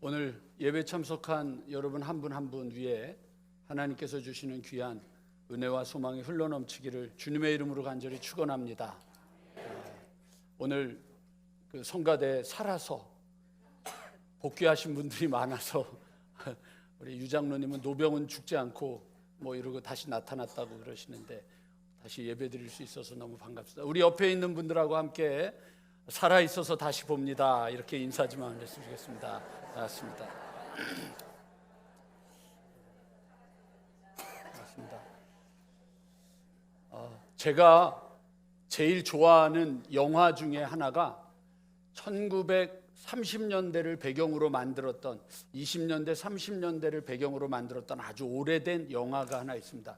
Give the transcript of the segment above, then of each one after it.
오늘 예배 참석한 여러분 한 분 한 분 위에 하나님께서 주시는 귀한 은혜와 소망이 흘러넘치기를 주님의 이름으로 간절히 축원합니다. 오늘 그 성가대 살아서 복귀하신 분들이 많아서 우리 유장로님은 노병은 죽지 않고 뭐 이러고 다시 나타났다고 그러시는데 다시 예배드릴 수 있어서 너무 반갑습니다. 우리 옆에 있는 분들하고 함께 살아있어서 다시 봅니다. 이렇게 인사 좀 한번 했으면 좋겠습니다. 반갑습니다. 반갑습니다. 제가 제일 좋아하는 영화 중에 하나가 1930년대를 배경으로 만들었던 20년대 30년대를 배경으로 만들었던 아주 오래된 영화가 하나 있습니다.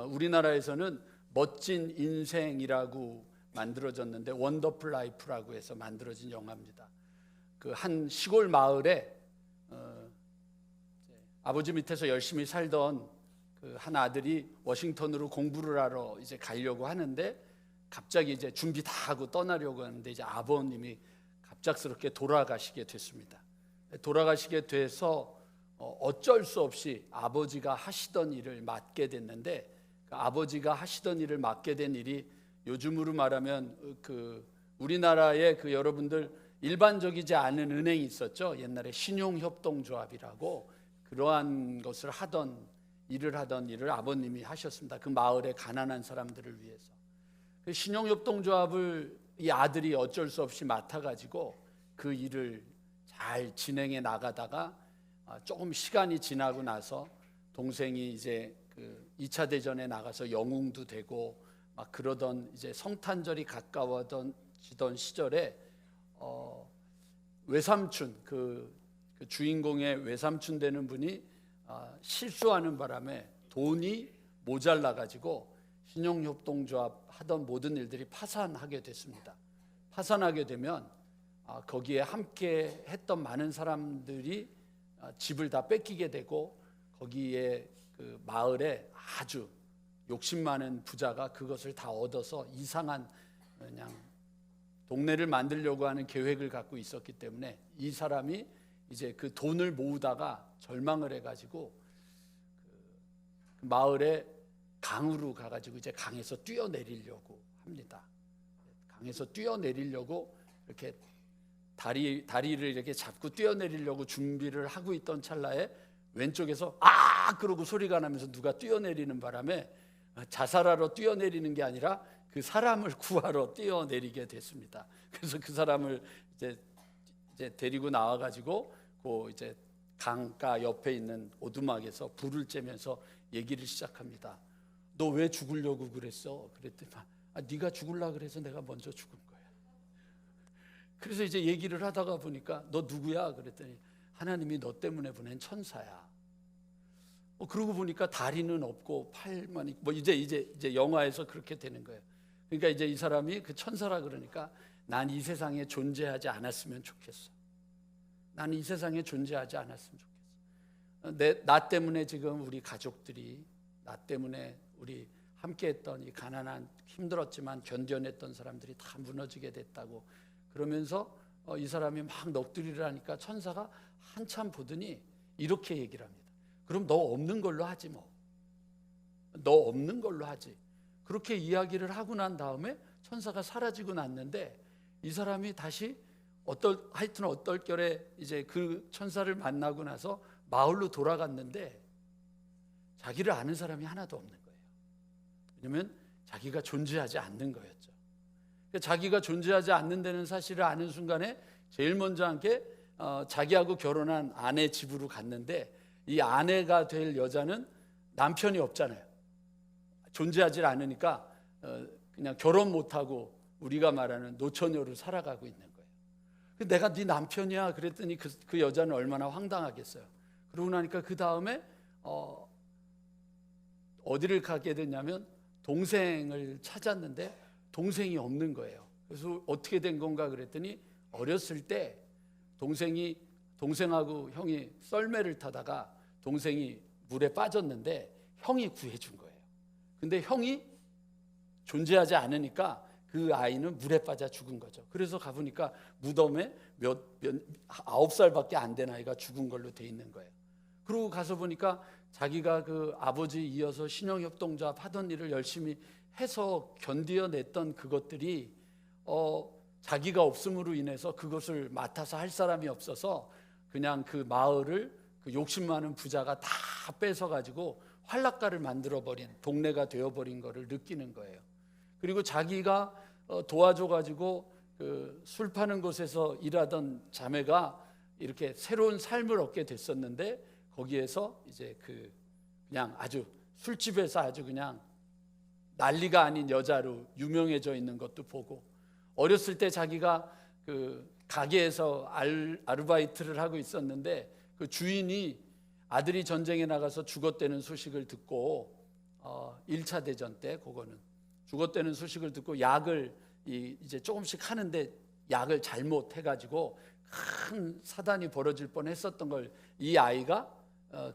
우리나라에서는 멋진 인생이라고 만들어졌는데 원더풀 라이프라고 해서 만들어진 영화입니다. 그 한 시골 마을에 아버지 밑에서 열심히 살던 그 한 아들이 워싱턴으로 공부를 하러 이제 가려고 하는데 갑자기 이제 준비 다 하고 떠나려고 하는데 이제 아버님이 갑작스럽게 돌아가시게 됐습니다. 돌아가시게 돼서 어쩔 수 없이 아버지가 하시던 일을 맡게 됐는데 그 아버지가 하시던 일을 맡게 된 일이 요즘으로 말하면 그 우리나라의 그 여러분들 일반적이지 않은 은행이 있었죠. 옛날에 신용협동조합이라고 그러한 것을 일을 하던 일을 아버님이 하셨습니다. 그 마을의 가난한 사람들을 위해서. 그 신용협동조합을 이 아들이 어쩔 수 없이 맡아가지고 그 일을 잘 진행해 나가다가 조금 시간이 지나고 나서 동생이 이제 그 2차 대전에 나가서 영웅도 되고 막 그러던 이제 성탄절이 가까워지던 시절에 외삼촌 그 주인공의 외삼촌 되는 분이 실수하는 바람에 돈이 모자라 가지고 신용협동조합 하던 모든 일들이 파산하게 됐습니다. 파산하게 되면 거기에 함께 했던 많은 사람들이 집을 다 뺏기게 되고 거기에 그 마을에 아주 욕심 많은 부자가 그것을 다 얻어서 이상한 그냥 동네를 만들려고 하는 계획을 갖고 있었기 때문에 이 사람이 이제 그 돈을 모으다가 절망을 해가지고 그 마을에 강으로 가가지고 이제 강에서 뛰어내리려고 합니다. 강에서 뛰어내리려고 이렇게 다리를 이렇게 잡고 뛰어내리려고 준비를 하고 있던 찰나에 왼쪽에서 그러고 소리가 나면서 누가 뛰어내리는 바람에 자살하러 뛰어내리는 게 아니라 그 사람을 구하러 뛰어내리게 됐습니다. 그래서 그 사람을 이제 데리고 나와가지고 그 이제 강가 옆에 있는 오두막에서 불을 쬐면서 얘기를 시작합니다. 너 왜 죽으려고 그랬어? 그랬더니 네가 죽으려고 그래서 내가 먼저 죽은 거야. 그래서 이제 얘기를 하다가 보니까 너 누구야? 그랬더니 하나님이 너 때문에 보낸 천사야. 그러고 보니까 다리는 없고 팔만 있고 이제 영화에서 그렇게 되는 거예요. 그러니까 이제 이 사람이 그 천사라 그러니까 난 이 세상에 존재하지 않았으면 좋겠어. 나는 이 세상에 존재하지 않았으면 좋겠어. 나 때문에 지금 우리 가족들이 나 때문에 우리 함께했던 이 가난한 힘들었지만 견뎌냈던 사람들이 다 무너지게 됐다고 그러면서 이 사람이 막 넋두리를 하니까 천사가 한참 보더니 이렇게 얘기를 합니다. 그럼 너 없는 걸로 하지 뭐. 너 없는 걸로 하지. 그렇게 이야기를 하고 난 다음에 천사가 사라지고 났는데 이 사람이 다시 하여튼 어떨결에 이제 그 천사를 만나고 나서 마을로 돌아갔는데 자기를 아는 사람이 하나도 없는 거예요. 왜냐하면 자기가 존재하지 않는 거였죠. 자기가 존재하지 않는 데는 사실을 아는 순간에 제일 먼저 함께 자기하고 결혼한 아내 집으로 갔는데 이 아내가 될 여자는 남편이 없잖아요. 존재하지 않으니까 그냥 결혼 못하고 우리가 말하는 노처녀로 살아가고 있는 거예요. 내가 네 남편이야 그랬더니 그 여자는 얼마나 황당하겠어요. 그러고 나니까 그 다음에 어디를 가게 됐냐면 동생을 찾았는데 동생이 없는 거예요. 그래서 어떻게 된 건가 그랬더니 어렸을 때 동생하고 형이 썰매를 타다가 동생이 물에 빠졌는데 형이 구해준 거예요. 근데 형이 존재하지 않으니까 그 그 아이는 물에 빠져 죽은 거죠. 그래서 가보니까 무덤에 9살밖에 안 된 아이가 죽은 걸로 돼 있는 거예요. 그러고 가서 보니까 자기가 그 아버지 이어서 신용협동조합 하던 일을 열심히 해서 견디어냈던 그것들이 자기가 없음으로 인해서 그것을 맡아서 할 사람이 없어서 그냥 그 마을을 그 욕심 많은 부자가 다 뺏어가지고 활락가를 만들어버린, 동네가 되어버린 거를 느끼는 거예요. 그리고 자기가 도와줘가지고 그 술 파는 곳에서 일하던 자매가 이렇게 새로운 삶을 얻게 됐었는데, 거기에서 이제 그냥 아주 술집에서 아주 그냥 난리가 아닌 여자로 유명해져 있는 것도 보고, 어렸을 때 자기가 그 가게에서 아르바이트를 하고 있었는데 그 주인이 아들이 전쟁에 나가서 죽었다는 소식을 듣고 1차 대전 때 그거는 죽었다는 소식을 듣고 약을 이제 조금씩 하는데 약을 잘못해가지고 큰 사단이 벌어질 뻔했었던 걸 이 아이가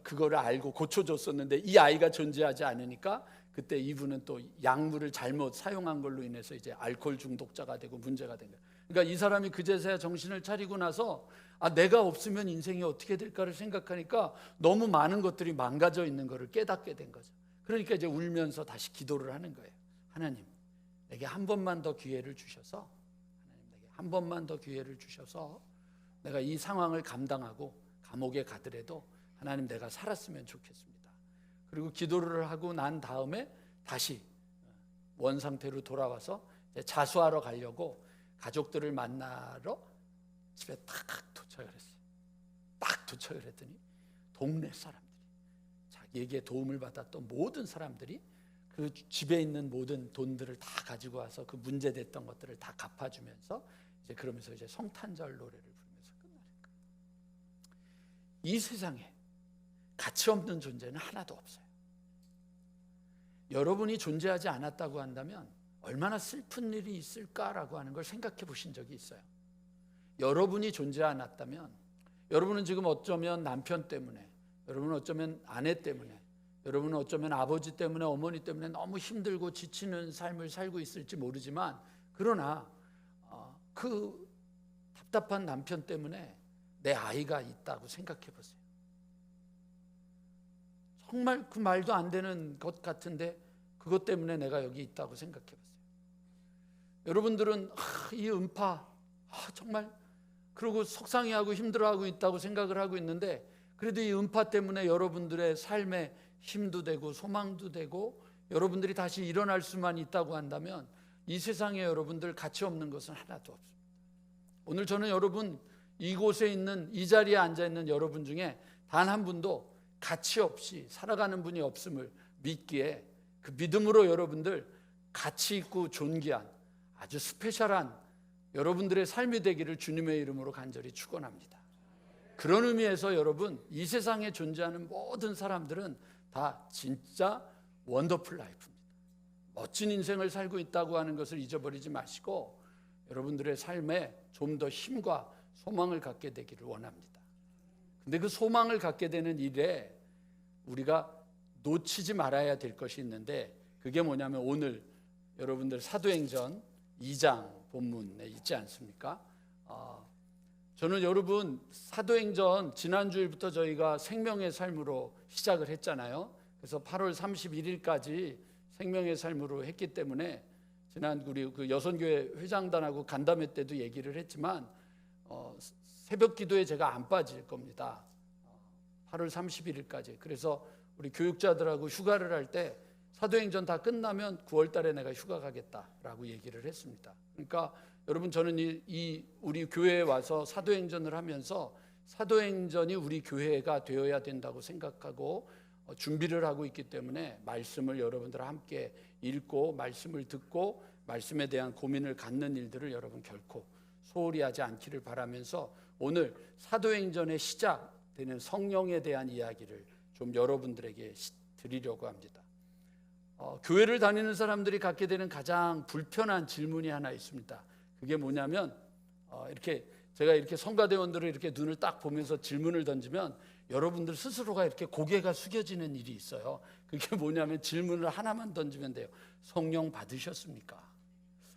그거를 알고 고쳐줬었는데, 이 아이가 존재하지 않으니까 그때 이분은 또 약물을 잘못 사용한 걸로 인해서 이제 알코올 중독자가 되고 문제가 된 거예요. 그러니까 이 사람이 그제서야 정신을 차리고 나서 내가 없으면 인생이 어떻게 될까를 생각하니까 너무 많은 것들이 망가져 있는 것을 깨닫게 된 거죠. 그러니까 이제 울면서 다시 기도를 하는 거예요. 하나님, 내게 한 번만 더 기회를 주셔서, 하나님 내게 한 번만 더 기회를 주셔서 내가 이 상황을 감당하고 감옥에 가더라도 하나님 내가 살았으면 좋겠습니다. 그리고 기도를 하고 난 다음에 다시 원 상태로 돌아와서 자수하러 가려고 가족들을 만나러 집에 딱 도착을 했어요. 딱 도착을 했더니 동네 사람들이, 자기에게 도움을 받았던 모든 사람들이 그 집에 있는 모든 돈들을 다 가지고 와서 그 문제됐던 것들을 다 갚아주면서 이제 그러면서 이제 성탄절 노래를 부르면서 끝나는 거예요. 이 세상에 가치 없는 존재는 하나도 없어요. 여러분이 존재하지 않았다고 한다면 얼마나 슬픈 일이 있을까라고 하는 걸 생각해 보신 적이 있어요? 여러분이 존재 않았다면, 여러분은 지금 어쩌면 남편 때문에, 여러분은 어쩌면 아내 때문에, 여러분은 어쩌면 아버지 때문에, 어머니 때문에 너무 힘들고 지치는 삶을 살고 있을지 모르지만, 그러나 그 답답한 남편 때문에 내 아이가 있다고 생각해 보세요. 정말 그 말도 안 되는 것 같은데 그것 때문에 내가 여기 있다고 생각해 보세요. 여러분들은 이 음파 정말 그러고 속상해하고 힘들어하고 있다고 생각을 하고 있는데, 그래도 이 음파 때문에 여러분들의 삶에 힘도 되고 소망도 되고 여러분들이 다시 일어날 수만 있다고 한다면 이 세상에 여러분들 가치 없는 것은 하나도 없습니다. 오늘 저는 여러분, 이곳에 있는 이 자리에 앉아 있는 여러분 중에 단 한 분도 가치 없이 살아가는 분이 없음을 믿기에, 그 믿음으로 여러분들 가치 있고 존귀한 아주 스페셜한 여러분들의 삶이 되기를 주님의 이름으로 간절히 축원합니다. 그런 의미에서 여러분, 이 세상에 존재하는 모든 사람들은 다 진짜 원더풀 라이프입니다. 멋진 인생을 살고 있다고 하는 것을 잊어버리지 마시고 여러분들의 삶에 좀 더 힘과 소망을 갖게 되기를 원합니다. 근데 그 소망을 갖게 되는 일에 우리가 놓치지 말아야 될 것이 있는데, 그게 뭐냐면 오늘 여러분들 사도행전 2장 본문에 있지 않습니까? 저는 여러분 사도행전 지난주일부터 저희가 생명의 삶으로 시작을 했잖아요. 그래서 8월 31일까지 생명의 삶으로 했기 때문에 지난 우리 그 여선교회 회장단하고 간담회 때도 얘기를 했지만 새벽 기도에 제가 안 빠질 겁니다. 8월 31일까지. 그래서 우리 교육자들하고 휴가를 할 때 사도행전 다 끝나면 9월 달에 내가 휴가 가겠다라고 얘기를 했습니다. 그러니까 여러분, 저는 우리 교회에 와서 사도행전을 하면서 사도행전이 우리 교회가 되어야 된다고 생각하고 준비를 하고 있기 때문에 말씀을 여러분들과 함께 읽고 말씀을 듣고 말씀에 대한 고민을 갖는 일들을 여러분 결코 소홀히 하지 않기를 바라면서 오늘 사도행전의 시작되는 성령에 대한 이야기를 좀 여러분들에게 드리려고 합니다. 교회를 다니는 사람들이 갖게 되는 가장 불편한 질문이 하나 있습니다. 그게 뭐냐면 이렇게 제가 이렇게 성가대원들을 이렇게 눈을 딱 보면서 질문을 던지면 여러분들 스스로가 이렇게 고개가 숙여지는 일이 있어요. 그게 뭐냐면 질문을 하나만 던지면 돼요. 성령 받으셨습니까?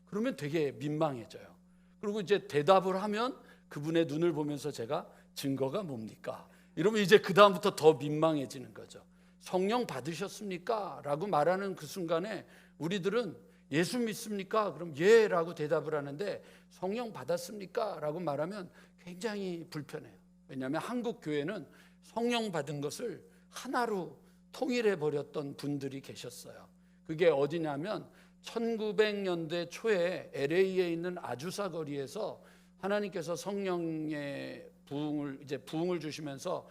그러면 되게 민망해져요. 그리고 이제 대답을 하면 그분의 눈을 보면서 제가 증거가 뭡니까? 이러면 이제 그 다음부터 더 민망해지는 거죠. 성령 받으셨습니까? 라고 말하는 그 순간에 우리들은 예수 믿습니까? 그럼 예 라고 대답을 하는데 성령 받았습니까? 라고 말하면 굉장히 불편해요. 왜냐하면 한국 교회는 성령 받은 것을 하나로 통일해 버렸던 분들이 계셨어요. 그게 어디냐면 1900년대 초에 LA에 있는 아주사 거리에서 하나님께서 성령의 부흥을 주시면서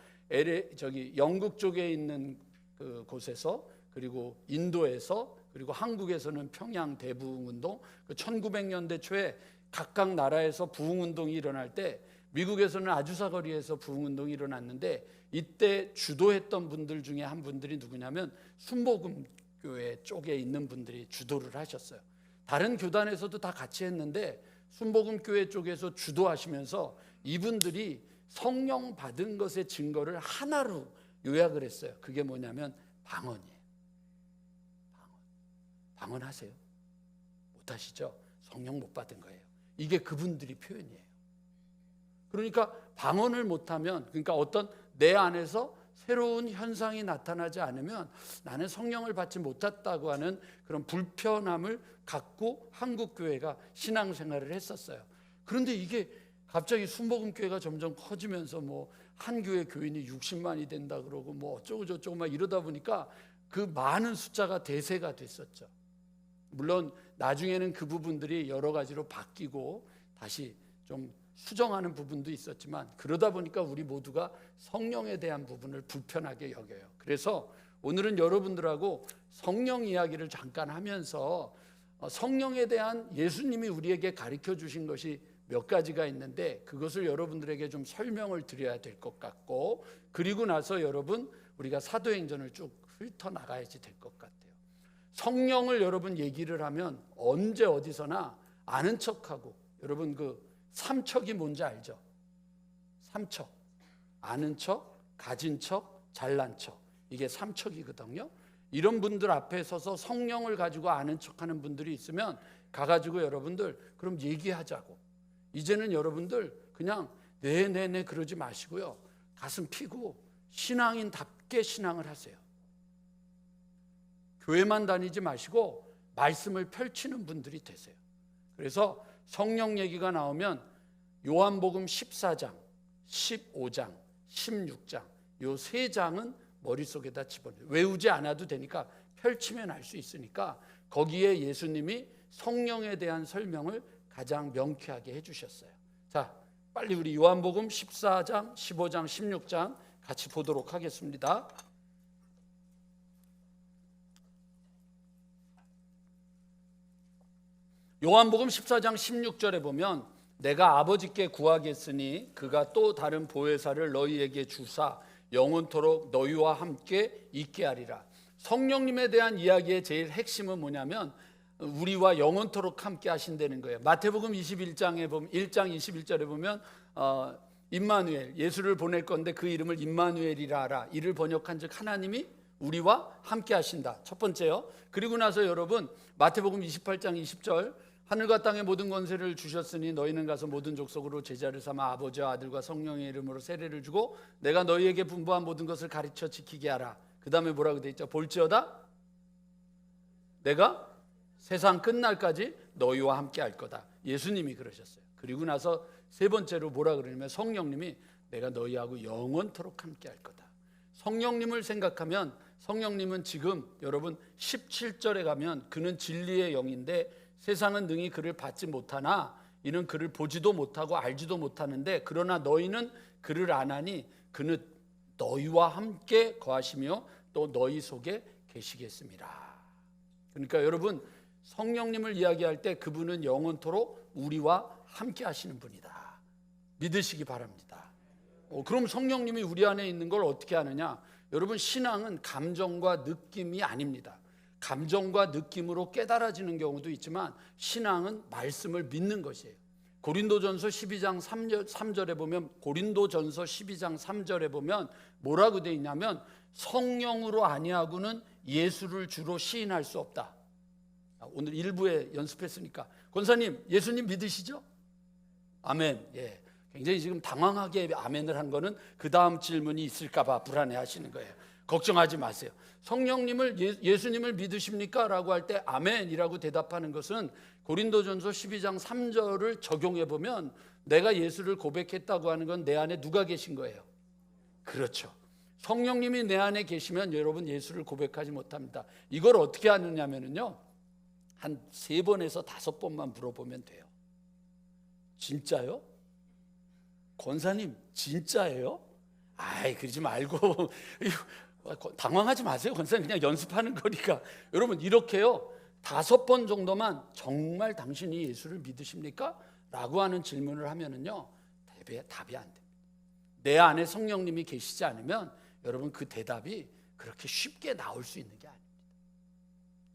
영국 쪽에 있는 그 곳에서, 그리고 인도에서, 그리고 한국에서는 평양 대부흥 운동, 1900년대 초에 각각 나라에서 부흥 운동이 일어날 때 미국에서는 아주사 거리에서 부흥 운동이 일어났는데, 이때 주도했던 분들 중에 한 분들이 누구냐면 순복음 교회 쪽에 있는 분들이 주도를 하셨어요. 다른 교단에서도 다 같이 했는데 순복음 교회 쪽에서 주도하시면서 이분들이 성령 받은 것의 증거를 하나로 요약을 했어요. 그게 뭐냐면 방언이에요. 방언하세요? 못하시죠? 성령 못 받은 거예요. 이게 그분들이 표현이에요. 그러니까 방언을 못하면, 그러니까 어떤 내 안에서 새로운 현상이 나타나지 않으면 나는 성령을 받지 못했다고 하는 그런 불편함을 갖고 한국 교회가 신앙생활을 했었어요. 그런데 이게 갑자기 순복음 교회가 점점 커지면서 뭐 한 교회 교인이 60만이 된다 그러고 뭐 어쩌고 저쩌고 막 이러다 보니까 그 많은 숫자가 대세가 됐었죠. 물론 나중에는 그 부분들이 여러 가지로 바뀌고 다시 좀 수정하는 부분도 있었지만, 그러다 보니까 우리 모두가 성령에 대한 부분을 불편하게 여겨요. 그래서 오늘은 여러분들하고 성령 이야기를 잠깐 하면서 성령에 대한 예수님이 우리에게 가르쳐 주신 것이 몇 가지가 있는데 그것을 여러분들에게 좀 설명을 드려야 될 것 같고, 그리고 나서 여러분 우리가 사도행전을 쭉 훑어 나가야지 될 것 같아요. 성령을 여러분 얘기를 하면 언제 어디서나 아는 척하고, 여러분 그 삼척이 뭔지 알죠? 삼척, 아는 척, 가진 척, 잘난 척, 이게 삼척이거든요. 이런 분들 앞에 서서 성령을 가지고 아는 척하는 분들이 있으면 가가지고 여러분들 그럼 얘기하자고. 이제는 여러분들 그냥 네네네 그러지 마시고요, 가슴 피고 신앙인답게 신앙을 하세요. 교회만 다니지 마시고 말씀을 펼치는 분들이 되세요. 그래서 성령 얘기가 나오면 요한복음 14장, 15장, 16장 요 세 장은 머릿속에다 집어넣어요. 외우지 않아도 되니까 펼치면 알 수 있으니까 거기에 예수님이 성령에 대한 설명을 가장 명쾌하게 해주셨어요. 자, 빨리 우리 요한복음 14장, 15장, 16장 같이 보도록 하겠습니다. 요한복음 14장 16절에 보면 내가 아버지께 구하겠으니 그가 또 다른 보혜사를 너희에게 주사 영원토록 너희와 함께 있게 하리라. 성령님에 대한 이야기의 제일 핵심은 뭐냐면 우리와 영원토록 함께 하신다는 거예요. 마태복음 21장에 보면 1장 21절에 보면 임마누엘, 예수를 보낼 건데 그 이름을 임마누엘이라 하라. 이를 번역한즉 하나님이 우리와 함께 하신다. 첫 번째요. 그리고 나서 여러분 마태복음 28장 20절 하늘과 땅의 모든 권세를 주셨으니 너희는 가서 모든 족속으로 제자를 삼아 아버지와 아들과 성령의 이름으로 세례를 주고 내가 너희에게 분부한 모든 것을 가르쳐 지키게 하라. 그 다음에 뭐라고 돼 있죠? 볼지어다 내가 세상 끝날까지 너희와 함께 할 거다. 예수님이 그러셨어요. 그리고 나서 세 번째로 뭐라 그러냐면 성령님이 내가 너희하고 영원토록 함께 할 거다. 성령님을 생각하면 성령님은 지금 여러분 17절에 가면 그는 진리의 영인데 세상은 능히 그를 받지 못하나 이는 그를 보지도 못하고 알지도 못하는데 그러나 너희는 그를 아나니 그는 너희와 함께 거하시며 또 너희 속에 계시겠습니다. 그러니까 여러분 성령님을 이야기할 때 그분은 영원토록 우리와 함께 하시는 분이다. 믿으시기 바랍니다. 그럼 성령님이 우리 안에 있는 걸 어떻게 하느냐? 여러분 신앙은 감정과 느낌이 아닙니다. 감정과 느낌으로 깨달아지는 경우도 있지만 신앙은 말씀을 믿는 것이에요. 고린도전서 12장 3절에 보면 고린도전서 12장 3절에 보면 뭐라고 되어 있냐면 성령으로 아니하고는 예수를 주로 시인할 수 없다. 오늘 일부에 연습했으니까 권사님, 예수님 믿으시죠? 아멘. 예. 굉장히 지금 당황하게 아멘을 한 거는 그 다음 질문이 있을까 봐 불안해 하시는 거예요. 걱정하지 마세요. 성령님을 예수님을 믿으십니까? 라고 할 때 아멘이라고 대답하는 것은 고린도전서 12장 3절을 적용해 보면 내가 예수를 고백했다고 하는 건 내 안에 누가 계신 거예요? 그렇죠. 성령님이 내 안에 계시면 여러분 예수를 고백하지 못합니다. 이걸 어떻게 하느냐면요, 한 3번에서 5번만 물어보면 돼요. 진짜요? 권사님 진짜예요? 아이, 그러지 말고 당황하지 마세요. 권사님 그냥 연습하는 거니까. 여러분 이렇게요, 5번 정도만 정말 당신이 예수를 믿으십니까? 라고 하는 질문을 하면은요, 답이 안 됩니다. 내 안에 성령님이 계시지 않으면 여러분 그 대답이 그렇게 쉽게 나올 수 있는 게 아닙니다.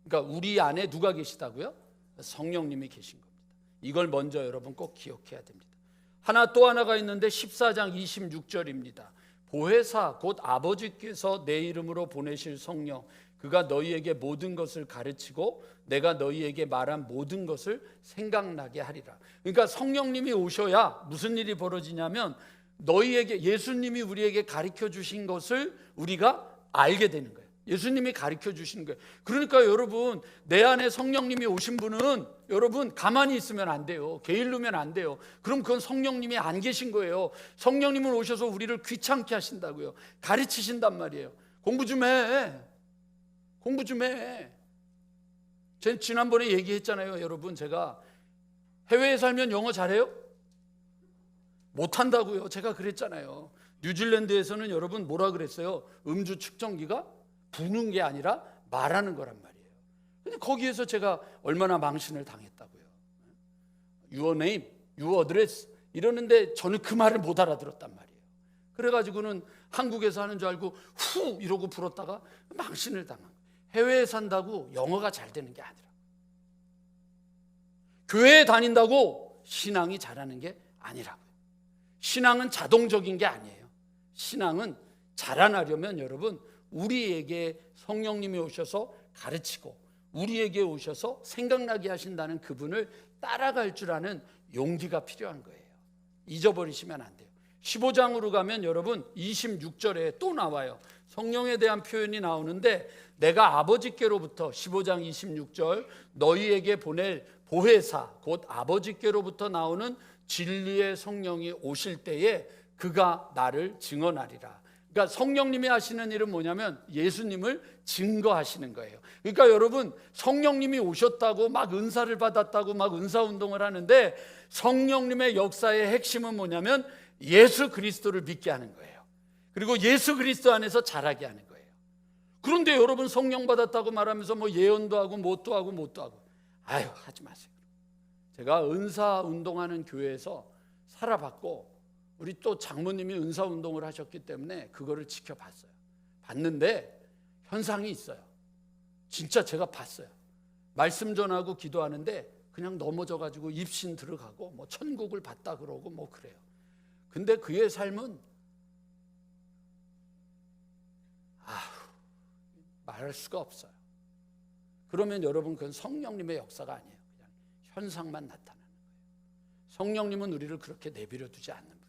그러니까 우리 안에 누가 계시다고요? 성령님이 계신 겁니다. 이걸 먼저 여러분 꼭 기억해야 됩니다. 또 하나가 있는데 14장 26절입니다. 보혜사 곧 아버지께서 내 이름으로 보내실 성령, 그가 너희에게 모든 것을 가르치고 내가 너희에게 말한 모든 것을 생각나게 하리라. 그러니까 성령님이 오셔야 무슨 일이 벌어지냐면 너희에게, 예수님이 우리에게 가르쳐 주신 것을 우리가 알게 되는 거예요. 예수님이 가르쳐 주신 거예요. 그러니까 여러분, 내 안에 성령님이 오신 분은 여러분 가만히 있으면 안 돼요. 게을르면 안 돼요. 그럼 그건 성령님이 안 계신 거예요. 성령님은 오셔서 우리를 귀찮게 하신다고요. 가르치신단 말이에요. 공부 좀 해. 공부 좀 해. 제가 지난번에 얘기했잖아요. 여러분, 제가 해외에 살면 영어 잘해요? 못한다고요. 제가 그랬잖아요. 뉴질랜드에서는 여러분 뭐라 그랬어요? 음주 측정기가 부는 게 아니라 말하는 거란 말이에요. 근데 거기에서 제가 얼마나 망신을 당했다고요. Your name, your address 이러는데 저는 그 말을 못 알아들었단 말이에요. 그래가지고는 한국에서 하는 줄 알고 후 이러고 불었다가 망신을 당한 거예요. 해외에 산다고 영어가 잘 되는 게 아니라, 교회에 다닌다고 신앙이 잘하는 게 아니라고요. 신앙은 자동적인 게 아니에요. 신앙은 자라나려면 여러분 우리에게 성령님이 오셔서 가르치고 우리에게 오셔서 생각나게 하신다는 그분을 따라갈 줄 아는 용기가 필요한 거예요. 잊어버리시면 안 돼요. 15장으로 가면 여러분 26절에 또 나와요. 성령에 대한 표현이 나오는데 내가 아버지께로부터 15장 26절 너희에게 보낼 보혜사 곧 아버지께로부터 나오는 진리의 성령이 오실 때에 그가 나를 증언하리라. 그러니까 성령님이 하시는 일은 뭐냐면 예수님을 증거하시는 거예요. 그러니까 여러분 성령님이 오셨다고 막 은사를 받았다고 막 은사운동을 하는데 성령님의 역사의 핵심은 뭐냐면 예수 그리스도를 믿게 하는 거예요. 그리고 예수 그리스도 안에서 자라게 하는 거예요. 그런데 여러분 성령 받았다고 말하면서 뭐 예언도 하고 뭣도 하고 뭣도 하고, 아유 하지 마세요. 제가 은사운동하는 교회에서 살아봤고 우리 또 장모님이 은사운동을 하셨기 때문에 그거를 지켜봤어요. 봤는데 현상이 있어요. 진짜 제가 봤어요. 말씀 전하고 기도하는데 그냥 넘어져가지고 입신 들어가고 뭐 천국을 봤다 그러고 뭐 그래요. 근데 그의 삶은 말할 수가 없어요. 그러면 여러분 그건 성령님의 역사가 아니에요. 그냥 현상만 나타나는 거예요. 성령님은 우리를 그렇게 내버려 두지 않는 분이에요.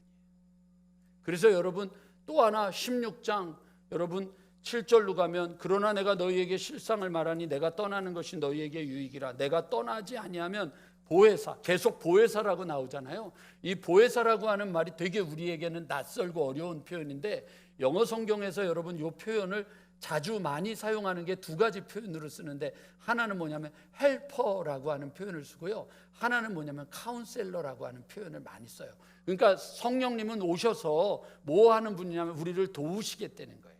그래서 여러분 또 하나 16장 여러분 7절로 가면 그러나 내가 너희에게 실상을 말하니 내가 떠나는 것이 너희에게 유익이라. 내가 떠나지 아니하면 보혜사, 계속 보혜사라고 나오잖아요. 이 보혜사라고 하는 말이 되게 우리에게는 낯설고 어려운 표현인데 영어 성경에서 여러분 이 표현을 자주 많이 사용하는 게 두 가지 표현으로 쓰는데 하나는 뭐냐면 헬퍼라고 하는 표현을 쓰고요. 하나는 뭐냐면 카운셀러라고 하는 표현을 많이 써요. 그러니까 성령님은 오셔서 뭐 하는 분이냐면 우리를 도우시겠다는 거예요.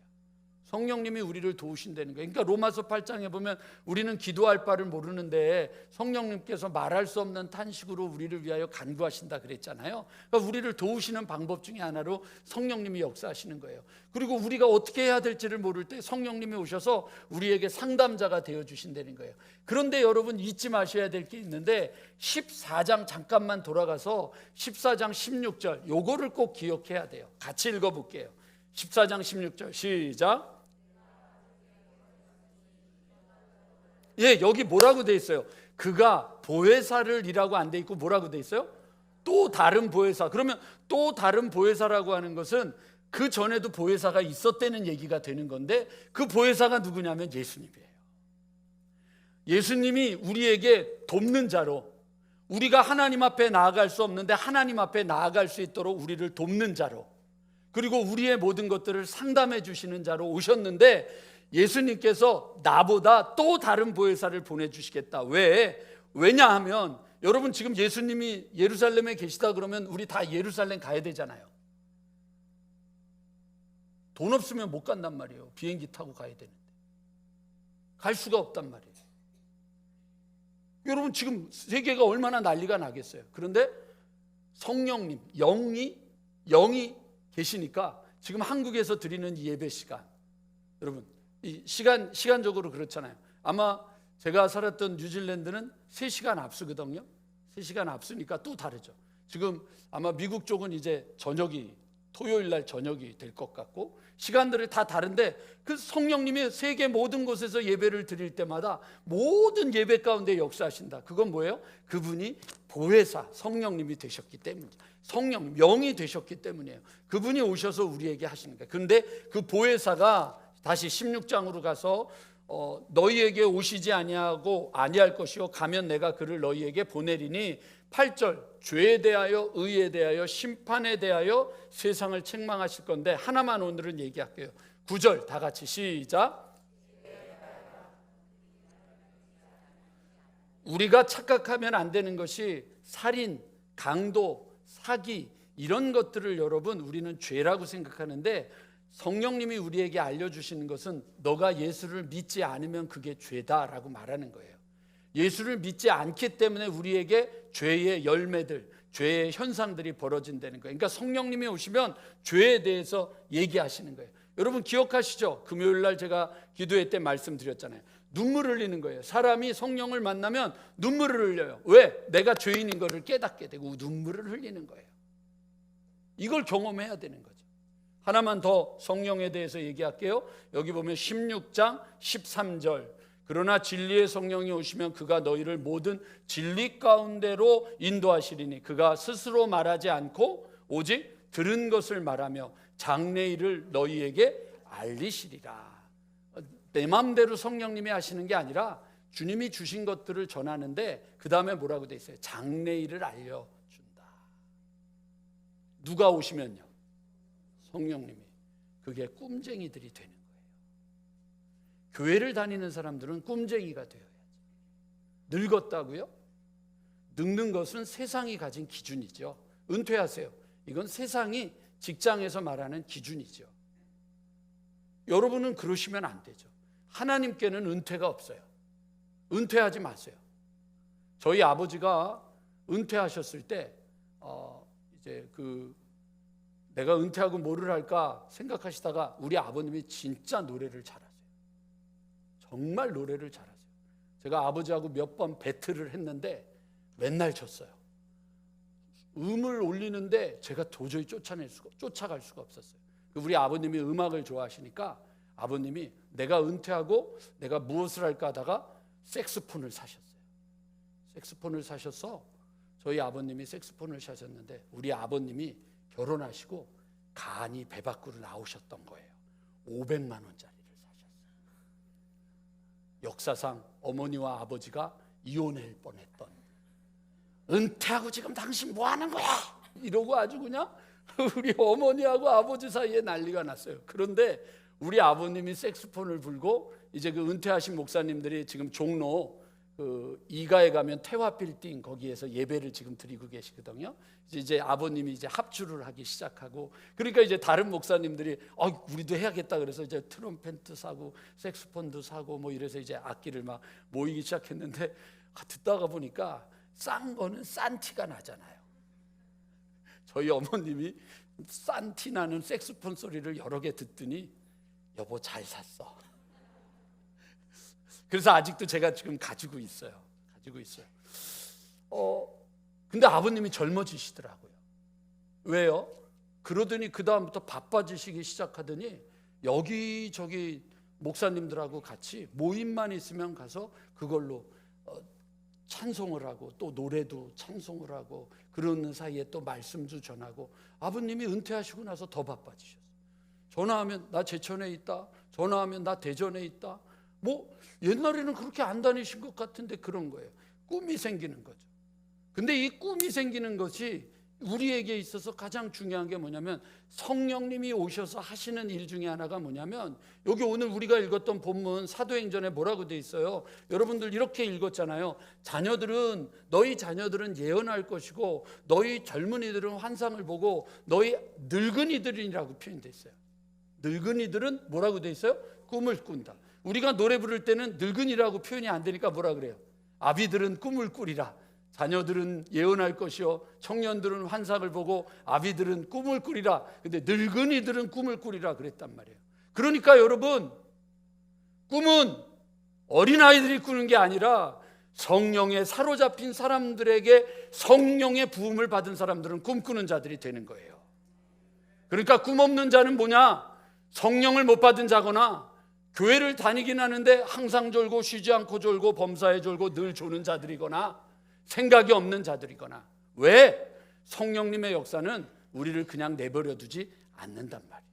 성령님이 우리를 도우신다는 거예요. 그러니까 로마서 8장에 보면 우리는 기도할 바를 모르는데 성령님께서 말할 수 없는 탄식으로 우리를 위하여 간구하신다 그랬잖아요. 그러니까 우리를 도우시는 방법 중에 하나로 성령님이 역사하시는 거예요. 그리고 우리가 어떻게 해야 될지를 모를 때 성령님이 오셔서 우리에게 상담자가 되어주신다는 거예요. 그런데 여러분 잊지 마셔야 될 게 있는데 14장 잠깐만 돌아가서 14장 16절 요거를 꼭 기억해야 돼요. 같이 읽어볼게요. 14장 16절 시작. 예, 여기 뭐라고 돼 있어요? 그가 보혜사를 이라고 안 돼 있고 뭐라고 돼 있어요? 또 다른 보혜사. 그러면 또 다른 보혜사라고 하는 것은 그 전에도 보혜사가 있었다는 얘기가 되는 건데, 그 보혜사가 누구냐면 예수님이에요. 예수님이 우리에게 돕는 자로, 우리가 하나님 앞에 나아갈 수 없는데 하나님 앞에 나아갈 수 있도록 우리를 돕는 자로, 그리고 우리의 모든 것들을 상담해 주시는 자로 오셨는데, 예수님께서 나보다 또 다른 보혜사를 보내주시겠다. 왜? 왜냐하면 여러분, 지금 예수님이 예루살렘에 계시다 그러면 우리 다 예루살렘 가야 되잖아요. 돈 없으면 못 간단 말이에요. 비행기 타고 가야 되는데 갈 수가 없단 말이에요. 여러분, 지금 세계가 얼마나 난리가 나겠어요. 그런데 성령님, 영이 계시니까 지금 한국에서 드리는 이 예배 시간, 여러분, 이 시간적으로 그렇잖아요. 아마 제가 살았던 뉴질랜드는 3시간 앞서거든요. 3시간 앞서니까 또 다르죠. 지금 아마 미국 쪽은 이제 토요일 날 저녁이 될 것 같고, 시간들이 다 다른데 그 성령님이 세계 모든 곳에서 예배를 드릴 때마다 모든 예배 가운데 역사하신다. 그건 뭐예요? 그분이 보혜사 성령님이 되셨기 때문이에요. 성령, 영이 되셨기 때문이에요. 그분이 오셔서 우리에게 하시는 거예요. 그런데 그 보혜사가 다시 16장으로 가서 너희에게 오시지 아니할 것이요 가면 내가 그를 너희에게 보내리니, 8절, 죄에 대하여 의에 대하여 심판에 대하여 세상을 책망하실 건데, 하나만 오늘은 얘기할게요. 9절 다 같이 시작. 우리가 착각하면 안 되는 것이 살인, 강도, 사기 이런 것들을 여러분 우리는 죄라고 생각하는데, 성령님이 우리에게 알려주시는 것은 너가 예수를 믿지 않으면 그게 죄다라고 말하는 거예요. 예수를 믿지 않기 때문에 우리에게 죄의 열매들, 죄의 현상들이 벌어진다는 거예요. 그러니까 성령님이 오시면 죄에 대해서 얘기하시는 거예요. 여러분 기억하시죠? 금요일 날 제가 기도회 때 말씀드렸잖아요. 눈물을 흘리는 거예요. 사람이 성령을 만나면 눈물을 흘려요. 왜? 내가 죄인인 것을 깨닫게 되고 눈물을 흘리는 거예요. 이걸 경험해야 되는 거죠. 하나만 더 성령에 대해서 얘기할게요. 여기 보면 16장 13절, 그러나 진리의 성령이 오시면 그가 너희를 모든 진리 가운데로 인도하시리니 그가 스스로 말하지 않고 오직 들은 것을 말하며 장래일을 너희에게 알리시리라. 내 마음대로 성령님이 하시는 게 아니라 주님이 주신 것들을 전하는데, 그 다음에 뭐라고 돼 있어요? 장래일을 알려준다. 누가 오시면요? 성령님이. 그게 꿈쟁이들이 되는 거예요. 교회를 다니는 사람들은 꿈쟁이가 되어야지. 늙었다고요? 늙는 것은 세상이 가진 기준이죠. 은퇴하세요. 이건 세상이 직장에서 말하는 기준이죠. 여러분은 그러시면 안 되죠. 하나님께는 은퇴가 없어요. 은퇴하지 마세요. 저희 아버지가 은퇴하셨을 때 이제 내가 은퇴하고 뭐를 할까 생각하시다가 우리 아버님이 진짜 노래를 잘하세요. 정말 노래를 잘하세요. 제가 아버지하고 몇 번 배틀을 했는데 맨날 졌어요. 음을 올리는데 제가 도저히 쫓아갈 수가 없었어요. 우리 아버님이 음악을 좋아하시니까 아버님이 내가 은퇴하고 내가 무엇을 할까 하다가 색스폰을 사셨어요. 색스폰을 사셔서 저희 아버님이 색스폰을 사셨는데, 우리 아버님이 결혼하시고 간이 배 밖으로 나오셨던 거예요. 500만 원짜리를 사셨어요. 역사상 어머니와 아버지가 이혼할 뻔했던, 은퇴하고 지금 당신 뭐 하는 거야? 이러고 아주 그냥 우리 어머니하고 아버지 사이에 난리가 났어요. 그런데 우리 아버님이 색스폰을 불고, 이제 그 은퇴하신 목사님들이 지금 종로 이가에 가면 태화 빌딩 거기에서 예배를 지금 드리고 계시거든요. 이제 아버님이 이제 합주를 하기 시작하고, 그러니까 이제 다른 목사님들이 우리도 해야겠다 그래서 이제 트럼펫도 사고 색스폰도 사고 뭐 이래서 이제 악기를 막 모이기 시작했는데, 듣다가 보니까 싼 거는 싼 티가 나잖아요. 저희 어머님이 싼 티 나는 색스폰 소리를 여러 개 듣더니 여보 잘 샀어. 그래서 아직도 제가 지금 가지고 있어요. 근데 아버님이 젊어지시더라고요. 왜요? 그러더니 그 다음부터 바빠지시기 시작하더니 여기저기 목사님들하고 같이 모임만 있으면 가서 그걸로 찬송을 하고 또 노래도 찬송을 하고 그러는 사이에 또 말씀도 전하고 아버님이 은퇴하시고 나서 더 바빠지셨어요. 전화하면 나 제천에 있다, 전화하면 나 대전에 있다. 뭐 옛날에는 그렇게 안 다니신 것 같은데 그런 거예요. 꿈이 생기는 거죠. 근데 이 꿈이 생기는 것이 우리에게 있어서 가장 중요한 게 뭐냐면 성령님이 오셔서 하시는 일 중에 하나가 뭐냐면 여기 오늘 우리가 읽었던 본문 사도행전에 뭐라고 돼 있어요? 여러분들 이렇게 읽었잖아요. 너희 자녀들은 예언할 것이고 너희 젊은이들은 환상을 보고 너희 늙은이들이라고 표현돼 있어요. 늙은이들은 뭐라고 돼 있어요? 꿈을 꾼다. 우리가 노래 부를 때는 늙은이라고 표현이 안 되니까 뭐라 그래요? 아비들은 꿈을 꾸리라. 자녀들은 예언할 것이요 청년들은 환상을 보고 아비들은 꿈을 꾸리라. 근데 늙은이들은 꿈을 꾸리라 그랬단 말이에요. 그러니까 여러분, 꿈은 어린아이들이 꾸는 게 아니라 성령에 사로잡힌 사람들에게 성령의 부음을 받은 사람들은 꿈꾸는 자들이 되는 거예요. 그러니까 꿈 없는 자는 뭐냐? 성령을 못 받은 자거나 교회를 다니긴 하는데 항상 졸고 쉬지 않고 졸고 범사에 졸고 늘 조는 자들이거나 생각이 없는 자들이거나. 왜? 성령님의 역사는 우리를 그냥 내버려 두지 않는단 말이에요.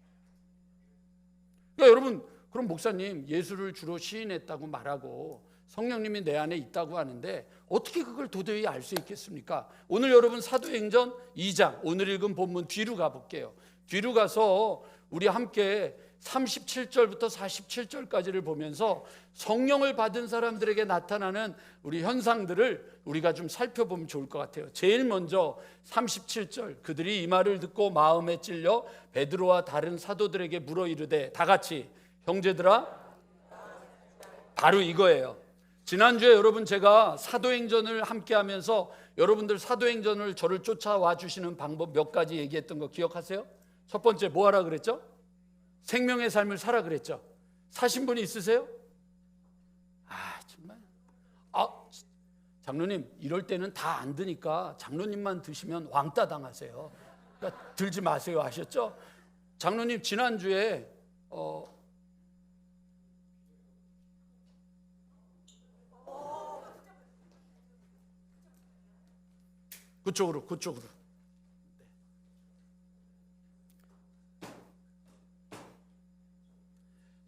그러니까 여러분, 그럼 목사님 예수를 주로 시인했다고 말하고 성령님이 내 안에 있다고 하는데 어떻게 그걸 도저히 알 수 있겠습니까? 오늘 여러분 사도행전 2장 오늘 읽은 본문 뒤로 가볼게요. 뒤로 가서 우리 함께 37절부터 47절까지를 보면서 성령을 받은 사람들에게 나타나는 우리 현상들을 우리가 좀 살펴보면 좋을 것 같아요. 제일 먼저 37절, 그들이 이 말을 듣고 마음에 찔려 베드로와 다른 사도들에게 물어 이르되, 다 같이 형제들아, 바로 이거예요. 지난주에 여러분 제가 사도행전을 함께 하면서 여러분들 사도행전을 저를 쫓아와 주시는 방법 몇 가지 얘기했던 거 기억하세요? 첫 번째 뭐 하라 그랬죠? 생명의 삶을 살아 그랬죠. 사신 분이 있으세요? 정말. 장로님 이럴 때는 다 안 드니까 장로님만 드시면 왕따 당하세요. 그러니까 들지 마세요 하셨죠? 장로님 지난주에 그쪽으로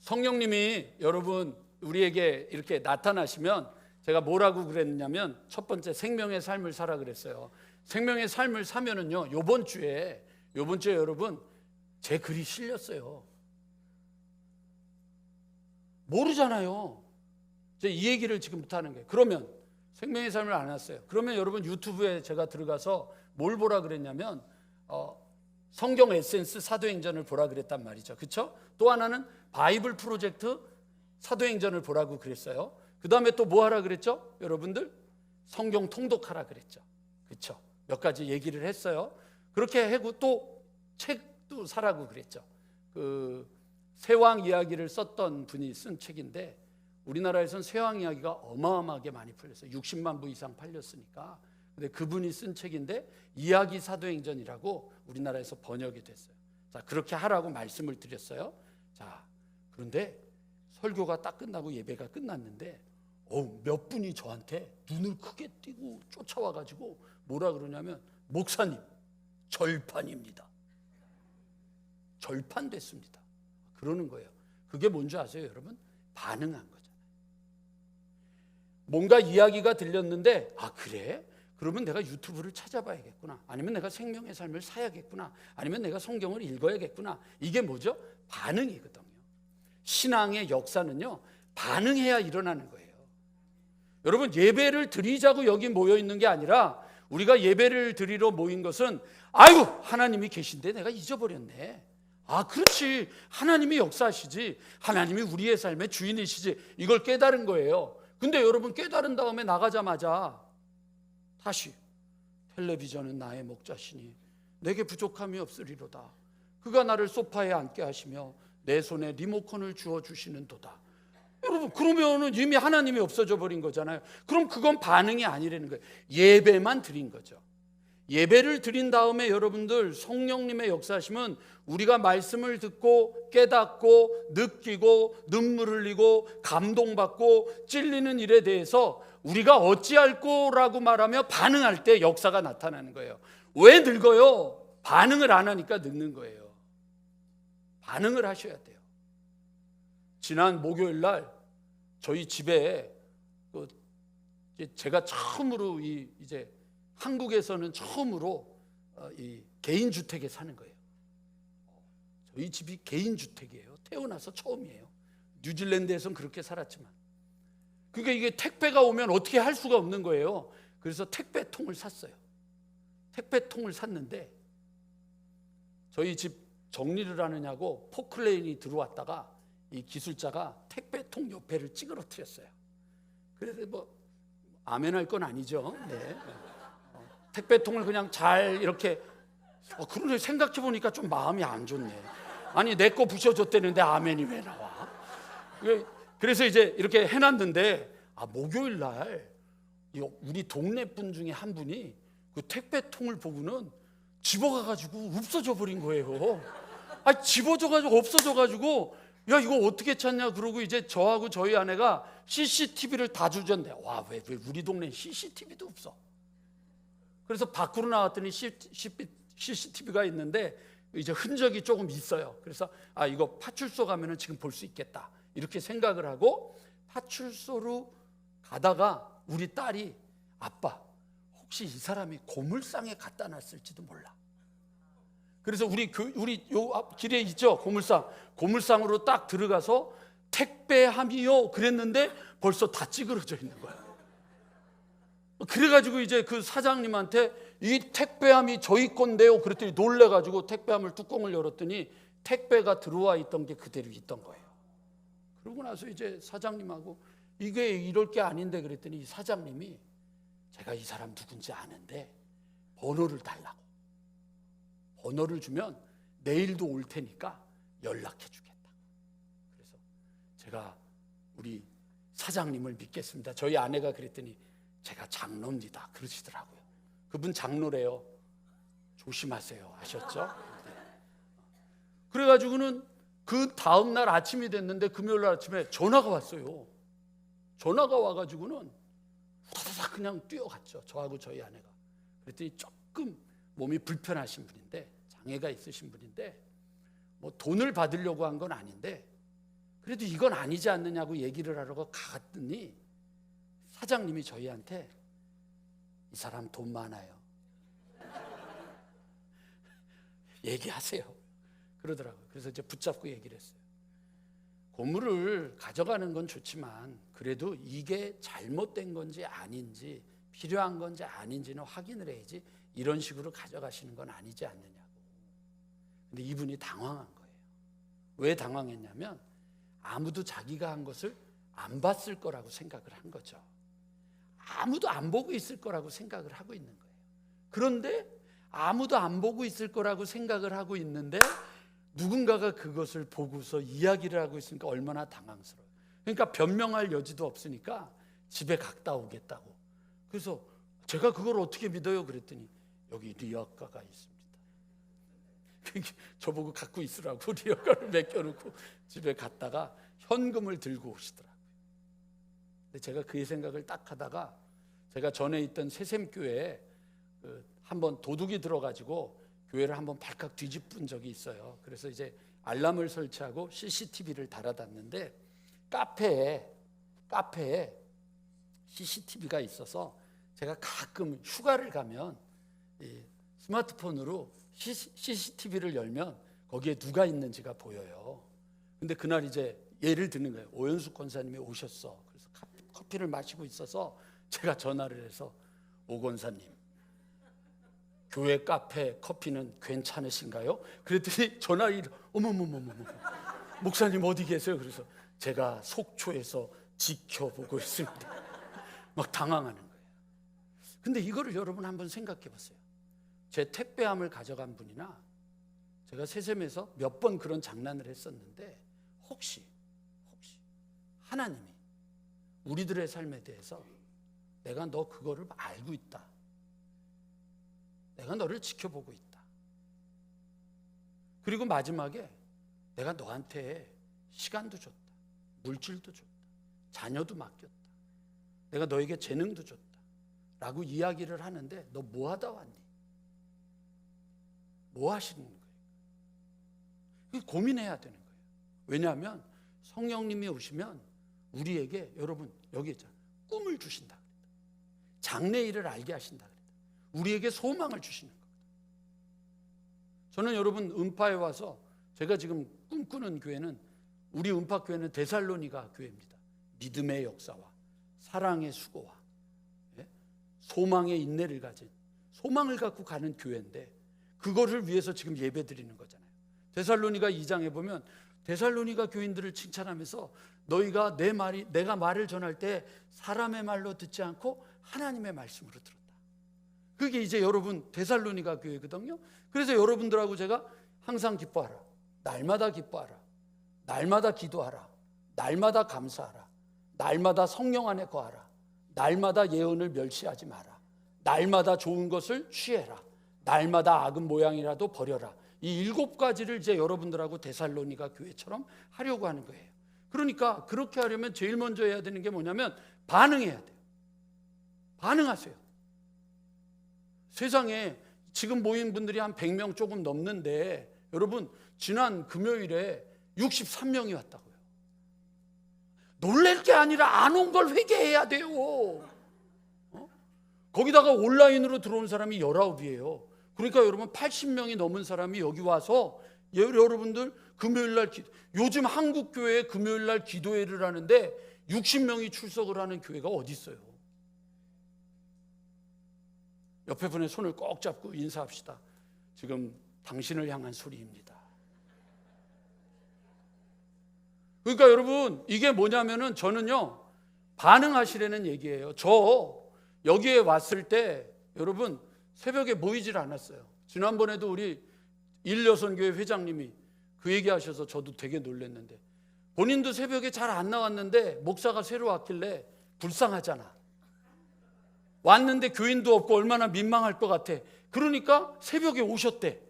성령님이 여러분 우리에게 이렇게 나타나시면 제가 뭐라고 그랬냐면 첫 번째 생명의 삶을 살아 그랬어요. 생명의 삶을 사면은요, 요번 주에 여러분 제 글이 실렸어요. 모르잖아요. 이 얘기를 지금부터 하는 거예요. 그러면 생명의 삶을 안 했어요. 그러면 여러분 유튜브에 제가 들어가서 뭘 보라 그랬냐면 성경 에센스 사도행전을 보라 그랬단 말이죠. 그렇죠? 또 하나는 바이블 프로젝트 사도행전을 보라고 그랬어요. 그 다음에 또 뭐 하라 그랬죠? 여러분들 성경 통독하라 그랬죠. 그렇죠? 몇 가지 얘기를 했어요. 그렇게 하고 또 책도 사라고 그랬죠. 그 세왕 이야기를 썼던 분이 쓴 책인데 우리나라에서는 세왕 이야기가 어마어마하게 많이 팔렸어요. 60만 부 이상 팔렸으니까. 근데 그분이 쓴 책인데 이야기 사도행전이라고 우리나라에서 번역이 됐어요. 자, 그렇게 하라고 말씀을 드렸어요. 자, 그런데 설교가 딱 끝나고 예배가 끝났는데 몇 분이 저한테 눈을 크게 띄고 쫓아와 가지고 뭐라 그러냐면 목사님 절판입니다. 절판됐습니다. 그러는 거예요. 그게 뭔지 아세요, 여러분? 반응한 거잖아요. 뭔가 이야기가 들렸는데 그래? 그러면 내가 유튜브를 찾아봐야겠구나. 아니면 내가 생명의 삶을 사야겠구나. 아니면 내가 성경을 읽어야겠구나. 이게 뭐죠? 반응이거든요. 신앙의 역사는요, 반응해야 일어나는 거예요. 여러분 예배를 드리자고 여기 모여 있는 게 아니라 우리가 예배를 드리러 모인 것은 아이고 하나님이 계신데 내가 잊어버렸네. 그렇지. 하나님이 역사하시지. 하나님이 우리의 삶의 주인이시지. 이걸 깨달은 거예요. 근데 여러분 깨달은 다음에 나가자마자 다시 텔레비전은 나의 목자시니 내게 부족함이 없으리로다. 그가 나를 소파에 앉게 하시며 내 손에 리모컨을 주어 주시는도다. 여러분 그러면은 이미 하나님이 없어져 버린 거잖아요. 그럼 그건 반응이 아니라는 거예요. 예배만 드린 거죠. 예배를 드린 다음에 여러분들 성령님의 역사하심은 우리가 말씀을 듣고 깨닫고 느끼고 눈물 흘리고 감동받고 찔리는 일에 대해서 우리가 어찌할 거라고 말하며 반응할 때 역사가 나타나는 거예요. 왜 늙어요? 반응을 안 하니까 늙는 거예요. 반응을 하셔야 돼요. 지난 목요일 날 저희 집에 제가 처음으로 이제 한국에서는 처음으로 이 개인 주택에 사는 거예요. 저희 집이 개인 주택이에요. 태어나서 처음이에요. 뉴질랜드에서는 그렇게 살았지만, 그러니까 이게 택배가 오면 어떻게 할 수가 없는 거예요. 그래서 택배통을 샀어요. 택배통을 샀는데 저희 집 정리를 하느냐고 포클레인이 들어왔다가 이 기술자가 택배통 옆에를 찌그러뜨렸어요. 그래서 뭐 아멘할 건 아니죠. 네. 택배통을 그냥 잘 이렇게 그런데 생각해 보니까 좀 마음이 안 좋네. 아니 내 거 부셔줬다는데 아멘이 왜 나와? 그래서 이제 이렇게 해놨는데 목요일 날 우리 동네 분 중에 한 분이 그 택배통을 보고는 집어가가지고 없어져 버린 거예요. 집어져가지고 없어져가지고 야 이거 어떻게 찾냐 그러고 이제 저하고 저희 아내가 CCTV를 다 주전데 왜 우리 동네에 CCTV도 없어. 그래서 밖으로 나왔더니 CCTV가 있는데 이제 흔적이 조금 있어요. 그래서 이거 파출소 가면은 지금 볼 수 있겠다 이렇게 생각을 하고 파출소로 가다가 우리 딸이 아빠 혹시 이 사람이 고물상에 갖다 놨을지도 몰라. 그래서 우리 요 앞 길에 있죠 고물상으로 딱 들어가서 택배함이요 그랬는데 벌써 다 찌그러져 있는 거야. 그래가지고 이제 그 사장님한테 이 택배함이 저희 건데요 그랬더니 놀래가지고 택배함을 뚜껑을 열었더니 택배가 들어와 있던 게 그대로 있던 거예요. 그러고 나서 이제 사장님하고 이게 이럴 게 아닌데 그랬더니 사장님이 제가 이 사람 누군지 아는데 번호를 달라고. 번호를 주면 내일도 올 테니까 연락해 주겠다. 그래서 제가 우리 사장님을 믿겠습니다. 저희 아내가 그랬더니 제가 장로입니다 그러시더라고요. 그분 장로래요. 조심하세요 아셨죠? 그래가지고는 그 다음날 아침이 됐는데 금요일 날 아침에 전화가 왔어요. 전화가 와가지고는 후다닥 그냥 뛰어갔죠. 저하고 저희 아내가. 그랬더니 조금 몸이 불편하신 분인데 장애가 있으신 분인데 뭐 돈을 받으려고 한 건 아닌데 그래도 이건 아니지 않느냐고 얘기를 하려고 갔더니 사장님이 저희한테 이 사람 돈 많아요 얘기하세요 그러더라고요. 그래서 이제 붙잡고 얘기를 했어요. 고물을 가져가는 건 좋지만 그래도 이게 잘못된 건지 아닌지 필요한 건지 아닌지는 확인을 해야지 이런 식으로 가져가시는 건 아니지 않느냐고. 근데 이분이 당황한 거예요. 왜 당황했냐면 아무도 자기가 한 것을 안 봤을 거라고 생각을 한 거죠. 아무도 안 보고 있을 거라고 생각을 하고 있는 거예요. 그런데 아무도 안 보고 있을 거라고 생각을 하고 있는데 누군가가 그것을 보고서 이야기를 하고 있으니까 얼마나 당황스러워요. 그러니까 변명할 여지도 없으니까 집에 갔다 오겠다고. 그래서 제가 그걸 어떻게 믿어요? 그랬더니 여기 리어카가 있습니다. 저보고 갖고 있으라고 리어카를 맡겨놓고 집에 갔다가 현금을 들고 오시더라고요. 근데 제가 그 생각을 딱 하다가 제가 전에 있던 새샘교회에 한번 도둑이 들어가지고 교회를 한번 발칵 뒤집은 적이 있어요. 그래서 이제 알람을 설치하고 CCTV를 달아놨는데 카페에 CCTV가 있어서 제가 가끔 휴가를 가면 이 스마트폰으로 CCTV를 열면 거기에 누가 있는지가 보여요. 근데 그날 이제 예를 드는 거예요. 오연숙 권사님이 오셨어. 그래서 커피를 마시고 있어서 제가 전화를 해서 오 권사님 교회 카페 커피는 괜찮으신가요? 그랬더니 전화를 어머머머머 목사님 어디 계세요? 그래서 제가 속초에서 지켜보고 있습니다. 막 당황하는 거예요. 근데 이거를 여러분 한번 생각해 보세요. 제 택배함을 가져간 분이나 제가 세셈에서 몇 번 그런 장난을 했었는데 혹시 하나님이 우리들의 삶에 대해서 내가 너 그거를 알고 있다, 내가 너를 지켜보고 있다. 그리고 마지막에 내가 너한테 시간도 줬다. 물질도 줬다. 자녀도 맡겼다. 내가 너에게 재능도 줬다. 라고 이야기를 하는데 너 뭐 하다 왔니? 뭐 하시는 거예요? 고민해야 되는 거예요. 왜냐하면 성령님이 오시면 우리에게 여러분 여기 있잖아요. 꿈을 주신다. 장래일을 알게 하신다. 우리에게 소망을 주시는 겁니다. 저는 여러분 음파에 와서 제가 지금 꿈꾸는 교회는 우리 음파교회는 데살로니가 교회입니다. 믿음의 역사와 사랑의 수고와 소망의 인내를 가진 소망을 갖고 가는 교회인데 그거를 위해서 지금 예배 드리는 거잖아요. 데살로니가 2장에 보면 데살로니가 교인들을 칭찬하면서 너희가 내가 말을 전할 때 사람의 말로 듣지 않고 하나님의 말씀으로 들었다. 그게 이제 여러분 데살로니가 교회거든요. 그래서 여러분들하고 제가 항상 기뻐하라. 날마다 기뻐하라. 날마다 기도하라. 날마다 감사하라. 날마다 성령 안에 거하라. 날마다 예언을 멸시하지 마라. 날마다 좋은 것을 취해라. 날마다 악은 모양이라도 버려라. 이 7가지를 이제 여러분들하고 데살로니가 교회처럼 하려고 하는 거예요. 그러니까 그렇게 하려면 제일 먼저 해야 되는 게 뭐냐면 반응해야 돼요. 반응하세요. 세상에 지금 모인 분들이 한 100명 조금 넘는데 여러분 지난 금요일에 63명이 왔다고요. 놀랄 게 아니라 안 온 걸 회개해야 돼요. 거기다가 온라인으로 들어온 사람이 19이에요. 그러니까 여러분 80명이 넘은 사람이 여기 와서 여러분들 금요일날 요즘 한국교회에 금요일날 기도회를 하는데 60명이 출석을 하는 교회가 어디 있어요? 옆에 분의 손을 꼭 잡고 인사합시다. 지금 당신을 향한 소리입니다. 그러니까 여러분 이게 뭐냐면은 저는요 반응하시라는 얘기예요. 저 여기에 왔을 때 여러분 새벽에 모이질 않았어요. 지난번에도 우리 일여선교회 회장님이 그 얘기하셔서 저도 되게 놀랐는데 본인도 새벽에 잘 안 나왔는데 목사가 새로 왔길래 불쌍하잖아. 왔는데 교인도 없고 얼마나 민망할 것 같아. 그러니까 새벽에 오셨대.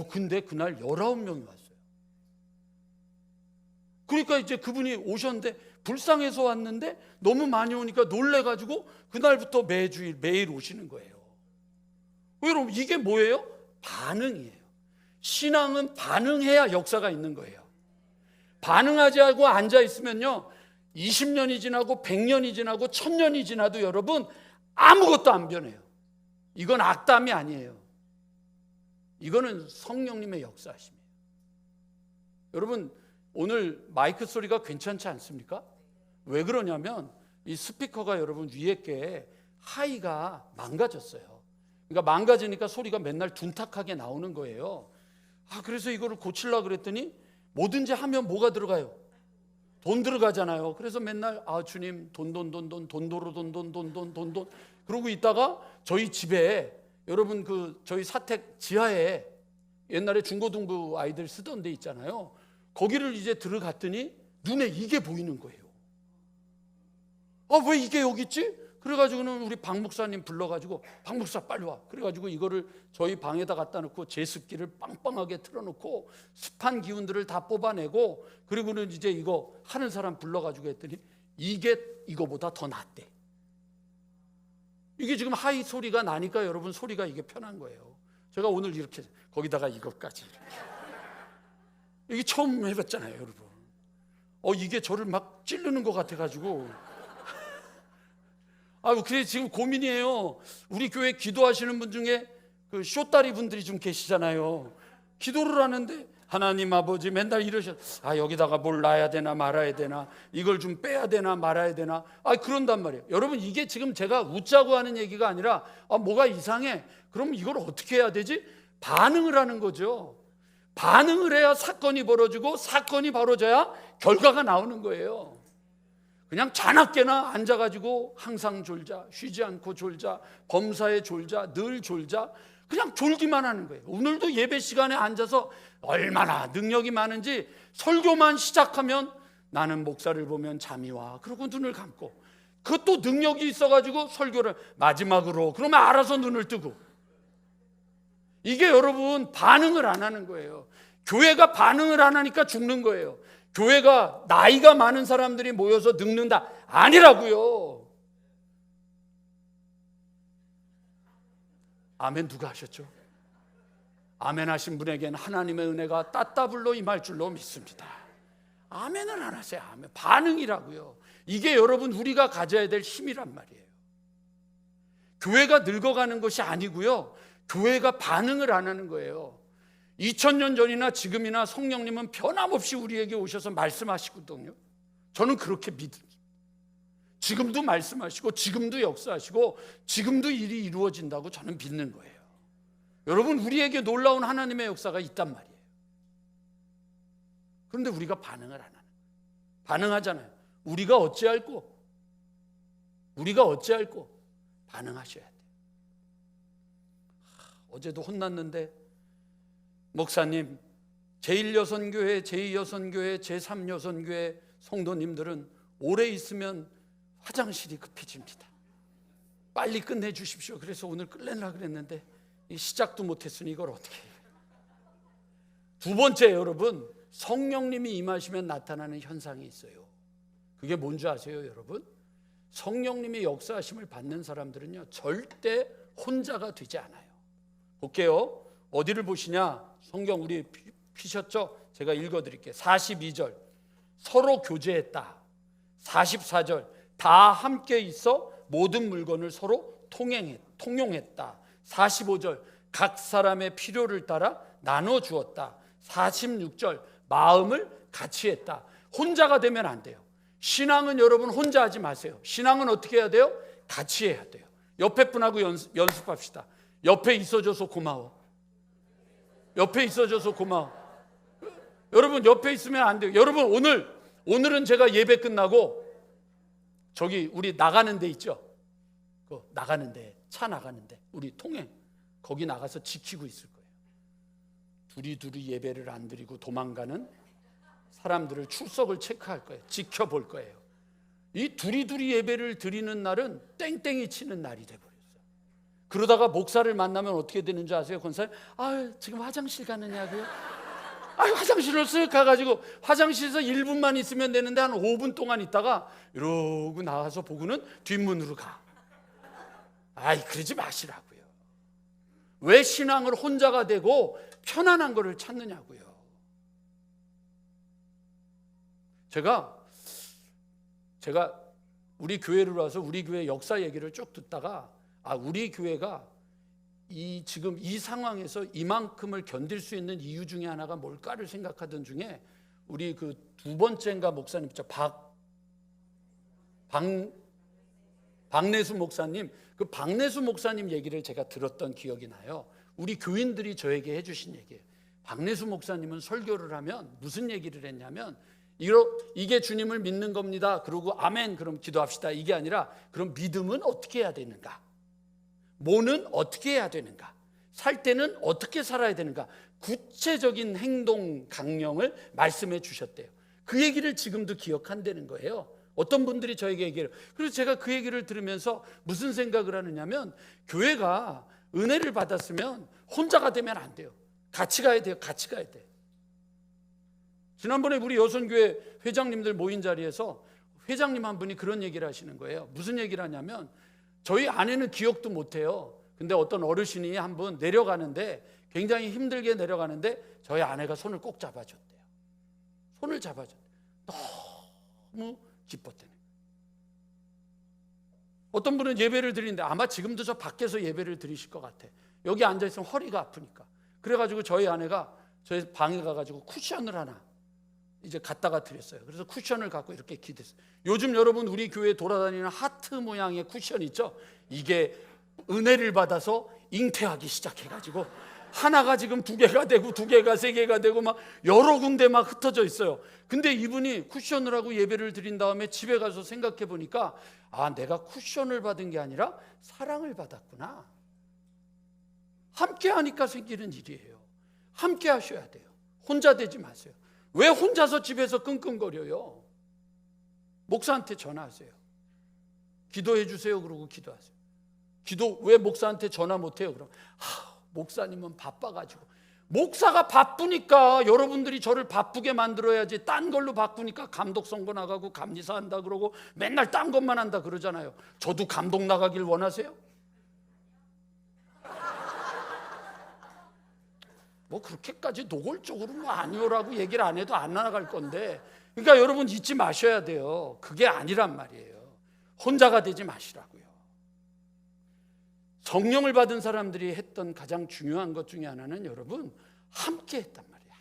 근데 그날 19명이 왔어요. 그러니까 이제 그분이 오셨는데 불쌍해서 왔는데 너무 많이 오니까 놀래가지고 그날부터 매일 오시는 거예요. 여러분 이게 뭐예요? 반응이에요. 신앙은 반응해야 역사가 있는 거예요. 반응하지 않고 앉아있으면요 20년이 지나고 100년이 지나고 1000년이 지나도 여러분 아무것도 안 변해요. 이건 악담이 아니에요. 이거는 성령님의 역사하심이에요. 여러분 오늘 마이크 소리가 괜찮지 않습니까? 왜 그러냐면 이 스피커가 여러분 위에 게 하이가 망가졌어요. 그러니까 망가지니까 소리가 맨날 둔탁하게 나오는 거예요. 그래서 이거를 고치려고 그랬더니 뭐든지 하면 뭐가 들어가요? 돈 들어가잖아요. 그래서 맨날 주님 돈도로 그러고 있다가 저희 집에 여러분 저희 사택 지하에 옛날에 중고등부 아이들 쓰던 데 있잖아요. 거기를 이제 들어갔더니 눈에 이게 보이는 거예요. 왜 이게 여기 있지? 그래가지고는 우리 박 목사님 불러가지고 박 목사 빨리 와. 그래가지고 이거를 저희 방에다 갖다 놓고 제습기를 빵빵하게 틀어놓고 습한 기운들을 다 뽑아내고 그리고는 이제 이거 하는 사람 불러가지고 했더니 이게 이거보다 더 낫대. 이게 지금 하이 소리가 나니까 여러분 소리가 이게 편한 거예요. 제가 오늘 이렇게 거기다가 이것까지 이게 처음 해봤잖아요, 여러분. 이게 저를 막 찌르는 것 같아가지고. 그래 지금 고민이에요. 우리 교회 기도하시는 분 중에 그 쇼다리 분들이 좀 계시잖아요. 기도를 하는데 하나님 아버지 맨날 이러셔. 여기다가 뭘 놔야 되나 말아야 되나, 이걸 좀 빼야 되나 말아야 되나. 그런단 말이에요. 여러분 이게 지금 제가 웃자고 하는 얘기가 아니라 뭐가 이상해. 그럼 이걸 어떻게 해야 되지? 반응을 하는 거죠. 반응을 해야 사건이 벌어지고 사건이 벌어져야 결과가 나오는 거예요. 그냥 자나깨나 앉아가지고 항상 졸자, 쉬지 않고 졸자, 범사에 졸자, 늘 졸자, 그냥 졸기만 하는 거예요. 오늘도 예배 시간에 앉아서 얼마나 능력이 많은지 설교만 시작하면 나는 목사를 보면 잠이 와. 그러고 눈을 감고 그것도 능력이 있어가지고 설교를 마지막으로 그러면 알아서 눈을 뜨고 이게 여러분 반응을 안 하는 거예요. 교회가 반응을 안 하니까 죽는 거예요. 교회가 나이가 많은 사람들이 모여서 늙는다 아니라고요. 아멘 누가 하셨죠? 아멘 하신 분에게는 하나님의 은혜가 따따블로 임할 줄로 믿습니다. 아멘을 안 하세요. 아멘. 반응이라고요. 이게 여러분 우리가 가져야 될 힘이란 말이에요. 교회가 늙어가는 것이 아니고요, 교회가 반응을 안 하는 거예요. 2000년 전이나 지금이나 성령님은 변함없이 우리에게 오셔서 말씀하시거든요. 저는 그렇게 믿습니다. 지금도 말씀하시고 지금도 역사하시고 지금도 일이 이루어진다고 저는 믿는 거예요. 여러분 우리에게 놀라운 하나님의 역사가 있단 말이에요. 그런데 우리가 반응을 안 하는 거예요. 반응하잖아요. 우리가 어찌할꼬 반응하셔야 돼요. 어제도 혼났는데 목사님, 제1여선교회, 제2여선교회, 제3여선교회 성도님들은 오래 있으면 화장실이 급해집니다. 빨리 끝내주십시오. 그래서 오늘 끝내려고 그랬는데 시작도 못했으니 이걸 어떻게 해요? 두 번째, 여러분, 성령님이 임하시면 나타나는 현상이 있어요. 그게 뭔지 아세요, 여러분? 성령님이 역사하심을 받는 사람들은요, 절대 혼자가 되지 않아요. 볼게요. 어디를 보시냐? 성경 우리 피셨죠? 제가 읽어드릴게요. 42절 서로 교제했다. 44절 다 함께 있어 모든 물건을 서로 통용했다. 45절 각 사람의 필요를 따라 나눠주었다. 46절 마음을 같이 했다. 혼자가 되면 안 돼요. 신앙은 여러분 혼자 하지 마세요. 신앙은 어떻게 해야 돼요? 같이 해야 돼요. 옆에 분하고 연습합시다. 옆에 있어줘서 고마워. 옆에 있어줘서 고마워. 여러분 옆에 있으면 안 돼요. 여러분 오늘은 제가 예배 끝나고 저기 우리 나가는 데 있죠? 그 나가는 데, 차 나가는 데 우리 통행 거기 나가서 지키고 있을 거예요. 두리두리 예배를 안 드리고 도망가는 사람들을 출석을 체크할 거예요. 지켜볼 거예요. 이 두리두리 예배를 드리는 날은 땡땡이 치는 날이 돼버렸어요. 그러다가 목사를 만나면 어떻게 되는 줄 아세요? 권사님, 지금 화장실 가느냐고요? 화장실을 쓱 가가지고 화장실에서 1분만 있으면 되는데 한 5분 동안 있다가 이러고 나가서 보고는 뒷문으로 가. 그러지 마시라고요. 왜 신앙을 혼자가 되고 편안한 거를 찾느냐고요. 제가 우리 교회를 와서 우리 교회 역사 얘기를 쭉 듣다가 우리 교회가 지금 이 상황에서 이만큼을 견딜 수 있는 이유 중에 하나가 뭘까를 생각하던 중에 우리 그 두 번째인가 목사님 있죠. 박내수 목사님, 그 박내수 목사님 얘기를 제가 들었던 기억이 나요. 우리 교인들이 저에게 해주신 얘기예요. 박내수 목사님은 설교를 하면 무슨 얘기를 했냐면 이게 주님을 믿는 겁니다. 그러고 아멘 그럼 기도합시다. 이게 아니라 그럼 믿음은 어떻게 해야 되는가? 뭐는 어떻게 해야 되는가? 살 때는 어떻게 살아야 되는가? 구체적인 행동 강령을 말씀해 주셨대요. 그 얘기를 지금도 기억한다는 거예요. 어떤 분들이 저에게 얘기해요. 그래서 제가 그 얘기를 들으면서 무슨 생각을 하느냐면 교회가 은혜를 받았으면 혼자가 되면 안 돼요. 같이 가야 돼요. 같이 가야 돼요. 지난번에 우리 여선교회 회장님들 모인 자리에서 회장님 한 분이 그런 얘기를 하시는 거예요. 무슨 얘기를 하냐면 저희 아내는 기억도 못해요. 근데 어떤 어르신이 한 분 내려가는데 굉장히 힘들게 내려가는데 저희 아내가 손을 꼭 잡아줬대요. 손을 잡아줬대요. 너무 기뻤대요. 어떤 분은 예배를 드리는데 아마 지금도 저 밖에서 예배를 드리실 것 같아. 여기 앉아있으면 허리가 아프니까. 그래가지고 저희 아내가 저희 방에 가가지고 쿠션을 하나 이제 갖다가 드렸어요. 그래서 쿠션을 갖고 이렇게 기댔어요. 요즘 여러분 우리 교회에 돌아다니는 하트 모양의 쿠션 있죠? 이게 은혜를 받아서 잉태하기 시작해가지고 하나가 지금 2개가 되고 2개가 3개가 되고 막 여러 군데 막 흩어져 있어요. 근데 이분이 쿠션을 하고 예배를 드린 다음에 집에 가서 생각해 보니까 내가 쿠션을 받은 게 아니라 사랑을 받았구나. 함께 하니까 생기는 일이에요. 함께 하셔야 돼요. 혼자 되지 마세요. 왜 혼자서 집에서 끙끙거려요? 목사한테 전화하세요. 기도해 주세요. 그러고 기도하세요. 기도 왜 목사한테 전화 못 해요? 그럼 목사님은 바빠가지고. 목사가 바쁘니까 여러분들이 저를 바쁘게 만들어야지. 딴 걸로 바꾸니까 감독 선거 나가고 감리사 한다 그러고 맨날 딴 것만 한다 그러잖아요. 저도 감독 나가길 원하세요? 뭐 그렇게까지 노골적으로 뭐 아니오라고 얘기를 안 해도 안 나갈 건데, 그러니까 여러분 잊지 마셔야 돼요. 그게 아니란 말이에요. 혼자가 되지 마시라고요. 성령을 받은 사람들이 했던 가장 중요한 것 중에 하나는 여러분 함께 했단 말이에요.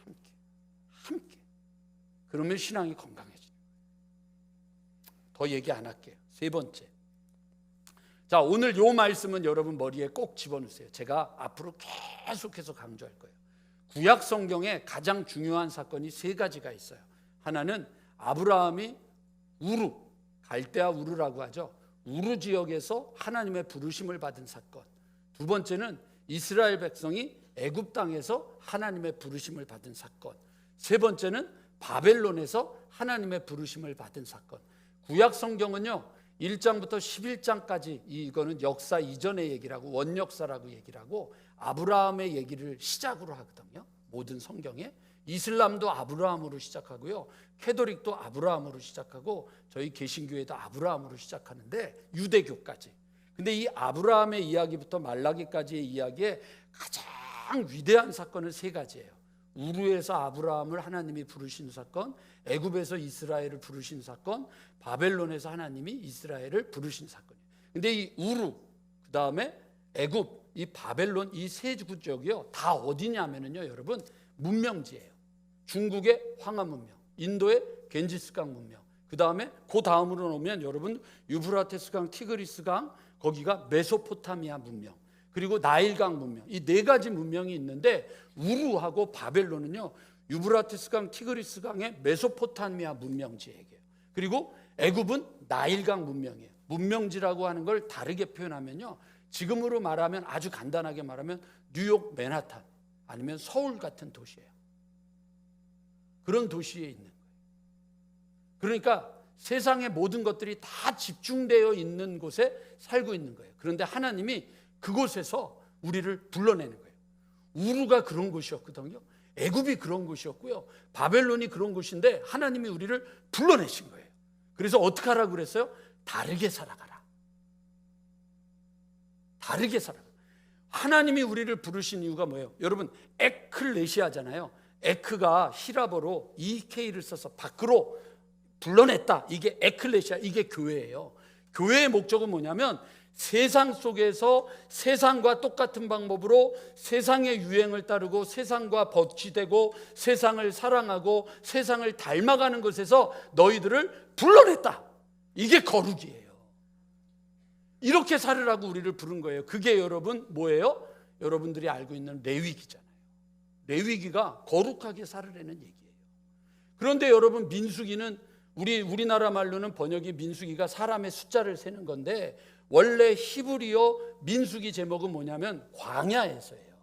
함께. 그러면 신앙이 건강해져요. 더 얘기 안 할게요. 세 번째. 자, 오늘 요 말씀은 여러분 머리에 꼭 집어넣으세요. 제가 앞으로 계속해서 강조할 거예요. 구약 성경에 가장 중요한 사건이 세 가지가 있어요. 하나는 아브라함이 우르, 갈대아 우르라고 하죠. 우르 지역에서 하나님의 부르심을 받은 사건. 두 번째는 이스라엘 백성이 애굽 땅에서 하나님의 부르심을 받은 사건. 세 번째는 바벨론에서 하나님의 부르심을 받은 사건. 구약 성경은요 1장부터 11장까지 이거는 역사 이전의 얘기라고, 원역사라고 얘기를 하고 아브라함의 얘기를 시작으로 하거든요. 모든 성경에. 이슬람도 아브라함으로 시작하고요, 캐토릭도 아브라함으로 시작하고 저희 개신교회도 아브라함으로 시작하는데, 유대교까지. 근데 이 아브라함의 이야기부터 말라기까지의 이야기에 가장 위대한 사건은 세 가지예요. 우르에서 아브라함을 하나님이 부르신 사건, 애굽에서 이스라엘을 부르신 사건, 바벨론에서 하나님이 이스라엘을 부르신 사건이에요. 근데 이 우르, 그 다음에 애굽, 이 바벨론, 이 세 지역이요 다 어디냐면요 여러분 문명지예요. 중국의 황하 문명, 인도의 겐지스강 문명, 그 다음에 그 다음으로 오면 여러분 유프라테스강, 티그리스강, 거기가 메소포타미아 문명, 그리고 나일강 문명, 이 네 가지 문명이 있는데 우르하고 바벨론은요 유브라테스강, 티그리스강의 메소포타미아 문명지 얘기예요. 그리고 애굽은 나일강 문명이에요. 문명지라고 하는 걸 다르게 표현하면요, 지금으로 말하면, 아주 간단하게 말하면 뉴욕 맨하탄 아니면 서울 같은 도시예요. 그런 도시에 있는 거예요. 그러니까 세상의 모든 것들이 다 집중되어 있는 곳에 살고 있는 거예요. 그런데 하나님이 그곳에서 우리를 불러내는 거예요. 우르가 그런 곳이었거든요. 애굽이 그런 곳이었고요, 바벨론이 그런 곳인데 하나님이 우리를 불러내신 거예요. 그래서 어떻게 하라고 그랬어요? 다르게 살아가라. 다르게 살아가라. 하나님이 우리를 부르신 이유가 뭐예요? 여러분 에클레시아잖아요. 에크가 히라버로 EK를 써서 밖으로 불러냈다. 이게 에클레시아, 이게 교회예요. 교회의 목적은 뭐냐면 세상 속에서 세상과 똑같은 방법으로 세상의 유행을 따르고 세상과 버치되고 세상을 사랑하고 세상을 닮아가는 것에서 너희들을 불러냈다. 이게 거룩이에요. 이렇게 살으라고 우리를 부른 거예요. 그게 여러분 뭐예요? 여러분들이 알고 있는 레위기잖아요. 레위기가 거룩하게 살으라는 얘기예요. 그런데 여러분 민수기는 우리나라 말로는 번역이 민수기가 사람의 숫자를 세는 건데, 원래 히브리어 민수기 제목은 뭐냐면 광야에서예요.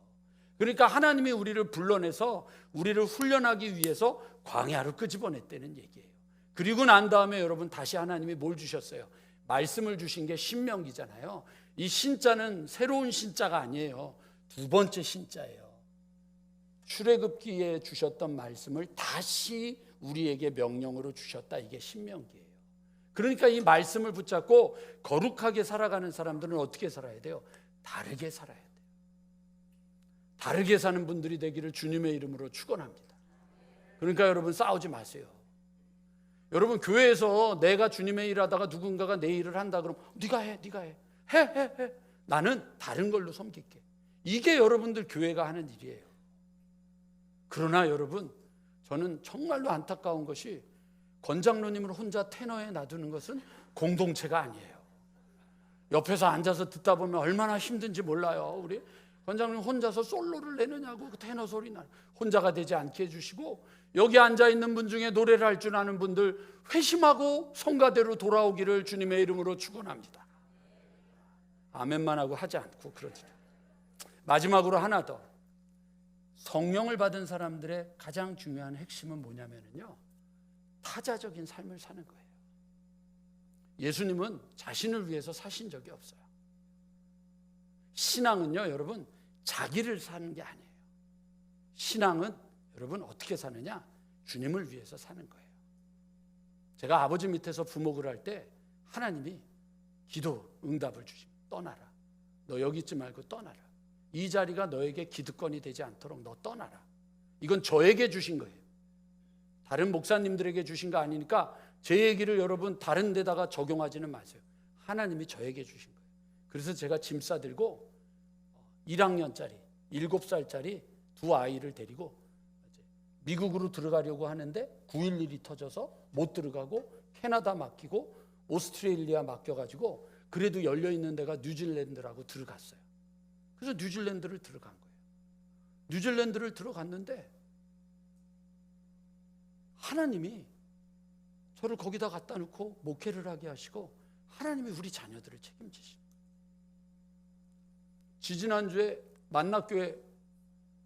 그러니까 하나님이 우리를 불러내서 우리를 훈련하기 위해서 광야로 끄집어냈다는 얘기예요. 그리고 난 다음에 여러분 다시 하나님이 뭘 주셨어요? 말씀을 주신 게 신명기잖아요. 이 신자는 새로운 신자가 아니에요. 두 번째 신자예요. 출애굽기에 주셨던 말씀을 다시 우리에게 명령으로 주셨다. 이게 신명기예요. 그러니까 이 말씀을 붙잡고 거룩하게 살아가는 사람들은 어떻게 살아야 돼요? 다르게 살아야 돼요. 다르게 사는 분들이 되기를 주님의 이름으로 축원합니다. 그러니까 여러분 싸우지 마세요. 여러분 교회에서 내가 주님의 일 하다가 누군가가 내 일을 한다 그러면 네가 해. 해. 나는 다른 걸로 섬길게. 이게 여러분들 교회가 하는 일이에요. 그러나 여러분 저는 정말로 안타까운 것이 권장로님을 혼자 테너에 놔두는 것은 공동체가 아니에요. 옆에서 앉아서 듣다 보면 얼마나 힘든지 몰라요. 우리 권장로님 혼자서 솔로를 내느냐고 그 테너 소리 나. 혼자가 되지 않게 해주시고, 여기 앉아있는 분 중에 노래를 할 줄 아는 분들 회심하고 성가대로 돌아오기를 주님의 이름으로 축원합니다. 아멘만 하고 하지 않고 그러지. 마지막으로 하나 더. 성령을 받은 사람들의 가장 중요한 핵심은 뭐냐면요, 타자적인 삶을 사는 거예요. 예수님은 자신을 위해서 사신 적이 없어요. 신앙은요 여러분 자기를 사는 게 아니에요. 신앙은 여러분 어떻게 사느냐? 주님을 위해서 사는 거예요. 제가 아버지 밑에서 부목을 할 때 하나님이 기도 응답을 주십니다. 떠나라. 너 여기 있지 말고 떠나라. 이 자리가 너에게 기득권이 되지 않도록 너 떠나라. 이건 저에게 주신 거예요. 다른 목사님들에게 주신 거 아니니까 제 얘기를 여러분 다른 데다가 적용하지는 마세요. 하나님이 저에게 주신 거예요. 그래서 제가 짐 싸들고 1학년짜리 7살짜리 두 아이를 데리고 미국으로 들어가려고 하는데 9.11이 터져서 못 들어가고 캐나다 맡기고 오스트레일리아 맡겨가지고 그래도 열려있는 데가 뉴질랜드라고 들어갔어요. 그래서 뉴질랜드를 들어간 거예요. 뉴질랜드를 들어갔는데 하나님이 저를 거기다 갖다 놓고 목회를 하게 하시고 하나님이 우리 자녀들을 책임지십니다. 지지난주에 만나교회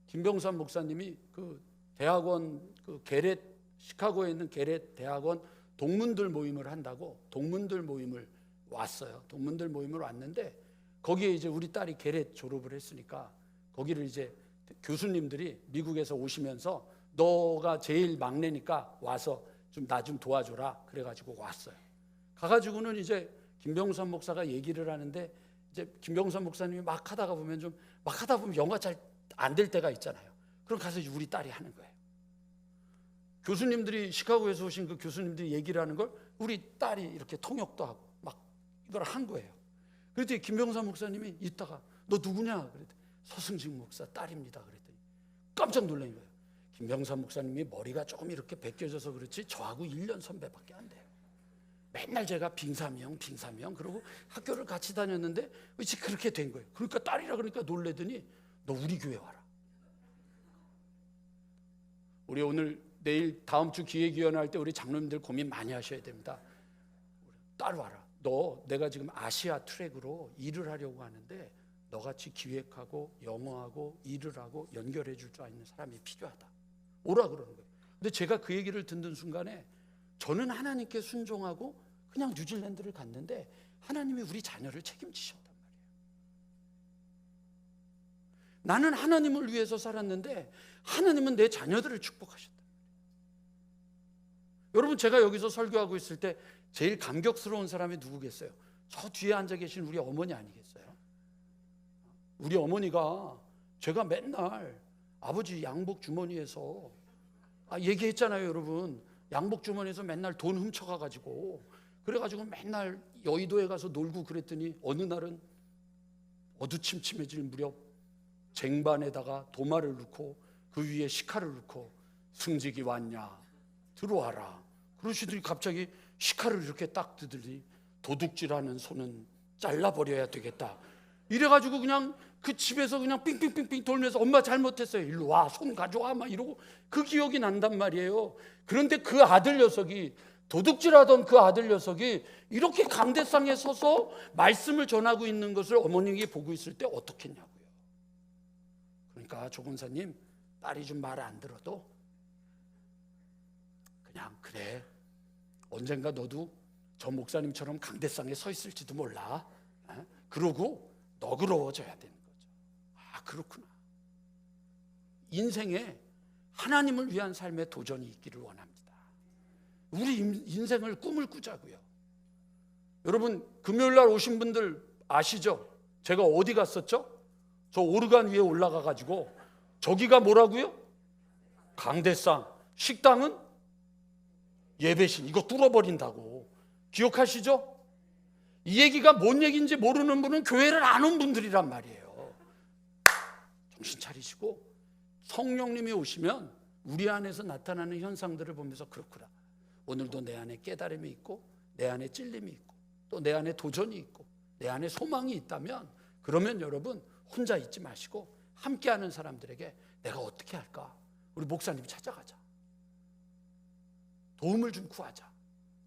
김병삼 목사님이 그 대학원 그 게렛 시카고에 있는 게렛 대학원 동문들 모임을 한다고 동문들 모임을 왔어요. 동문들 모임을 왔는데 거기에 이제 우리 딸이 게렛 졸업을 했으니까 거기를 이제 교수님들이 미국에서 오시면서 너가 제일 막내니까 와서 좀 나 좀 도와줘라 그래가지고 왔어요. 가가지고는 이제 김병삼 목사가 얘기를 하는데 이제 김병삼 목사님이 막 하다 보면 영어가 잘 안 될 때가 있잖아요. 그럼 가서 우리 딸이 하는 거예요. 교수님들이 시카고에서 오신 그 교수님들이 얘기를 하는 걸 우리 딸이 이렇게 통역도 하고 막 이걸 한 거예요. 그랬더니 김병삼 목사님이 있다가 너 누구냐 그랬더니 서승직 목사 딸입니다 그랬더니 깜짝 놀란 거예요. 김병삼 목사님이 머리가 조금 이렇게 벗겨져서 그렇지 저하고 1년 선배밖에 안 돼요. 맨날 제가 빙삼형 그러고 학교를 같이 다녔는데 이제 그렇게 된 거예요. 그러니까 딸이라 그러니까 놀래더니 너 우리 교회 와라. 우리 오늘 내일 다음 주 기획위원회 할 때 우리 장로님들 고민 많이 하셔야 됩니다. 딸 와라. 너 내가 지금 아시아 트랙으로 일을 하려고 하는데 너같이 기획하고 영어하고 일을 하고 연결해 줄 줄 아는 사람이 필요하다. 오라 그러는 거예요. 근데 제가 그 얘기를 듣는 순간에 저는 하나님께 순종하고 그냥 뉴질랜드를 갔는데 하나님이 우리 자녀를 책임지셨단 말이에요. 나는 하나님을 위해서 살았는데 하나님은 내 자녀들을 축복하셨다. 여러분 제가 여기서 설교하고 있을 때 제일 감격스러운 사람이 누구겠어요? 저 뒤에 앉아 계신 우리 어머니 아니겠어요? 우리 어머니가 제가 맨날 아버지 양복 주머니에서 얘기했잖아요 여러분. 양복 주머니에서 맨날 돈 훔쳐가가지고 그래가지고 맨날 여의도에 가서 놀고 그랬더니 어느 날은 어두침침해질 무렵 쟁반에다가 도마를 넣고 그 위에 식칼을 넣고 승직이 왔냐 들어와라 그러시더니 갑자기 식칼을 이렇게 딱 드더니 도둑질하는 손은 잘라버려야 되겠다 이래가지고 그냥 그 집에서 그냥 삥삥삥삥 돌면서 엄마 잘못했어요 일로 와 손 가져와 막 이러고 그 기억이 난단 말이에요. 그런데 그 아들 녀석이 도둑질하던 그 아들 녀석이 이렇게 강대상에 서서 말씀을 전하고 있는 것을 어머님이 보고 있을 때 어떻겠냐고요. 그러니까 조 권사님 딸이 좀 말 안 들어도 그냥 그래 언젠가 너도 저 목사님처럼 강대상에 서 있을지도 몰라 그러고 너그러워져야 되는 거죠. 아 그렇구나. 인생에 하나님을 위한 삶의 도전이 있기를 원합니다. 우리 인생을 꿈을 꾸자고요. 여러분 금요일 날 오신 분들 아시죠? 제가 어디 갔었죠? 저 오르간 위에 올라가 가지고 저기가 뭐라고요? 강대상. 식당은 예배신. 이거 뚫어버린다고. 기억하시죠? 이 얘기가 뭔 얘기인지 모르는 분은 교회를 안 온 분들이란 말이에요. 정신 차리시고 성령님이 오시면 우리 안에서 나타나는 현상들을 보면서 그렇구나. 오늘도 내 안에 깨달음이 있고 내 안에 찔림이 있고 또 내 안에 도전이 있고 내 안에 소망이 있다면 그러면 여러분 혼자 있지 마시고 함께하는 사람들에게 내가 어떻게 할까? 우리 목사님 찾아가자. 도움을 좀 구하자.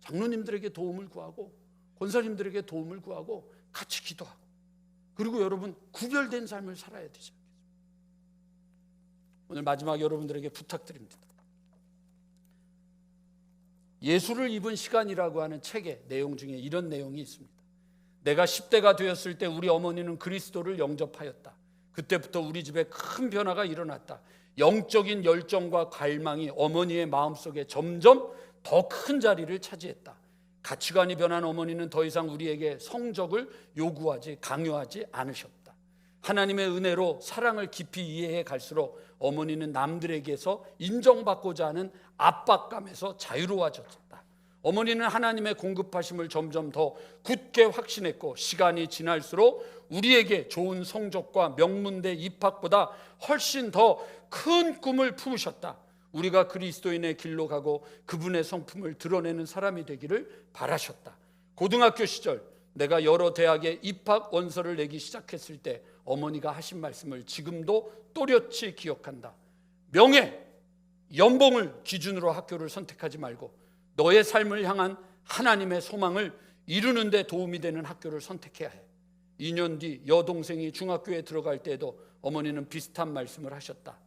장로님들에게 도움을 구하고 권사님들에게 도움을 구하고 같이 기도하고 그리고 여러분 구별된 삶을 살아야 되죠. 오늘 마지막 여러분들에게 부탁드립니다. 예수를 입은 시간이라고 하는 책의 내용 중에 이런 내용이 있습니다. 내가 10대가 되었을 때 우리 어머니는 그리스도를 영접하였다. 그때부터 우리 집에 큰 변화가 일어났다. 영적인 열정과 갈망이 어머니의 마음속에 점점 더 큰 자리를 차지했다. 가치관이 변한 어머니는 더 이상 우리에게 성적을 요구하지 강요하지 않으셨다. 하나님의 은혜로 사랑을 깊이 이해해 갈수록 어머니는 남들에게서 인정받고자 하는 압박감에서 자유로워졌다. 어머니는 하나님의 공급하심을 점점 더 굳게 확신했고, 시간이 지날수록 우리에게 좋은 성적과 명문대 입학보다 훨씬 더 큰 꿈을 품으셨다. 우리가 그리스도인의 길로 가고 그분의 성품을 드러내는 사람이 되기를 바라셨다. 고등학교 시절 내가 여러 대학에 입학 원서를 내기 시작했을 때 어머니가 하신 말씀을 지금도 또렷이 기억한다. 명예, 연봉을 기준으로 학교를 선택하지 말고 너의 삶을 향한 하나님의 소망을 이루는 데 도움이 되는 학교를 선택해야 해. 2년 뒤 여동생이 중학교에 들어갈 때에도 어머니는 비슷한 말씀을 하셨다.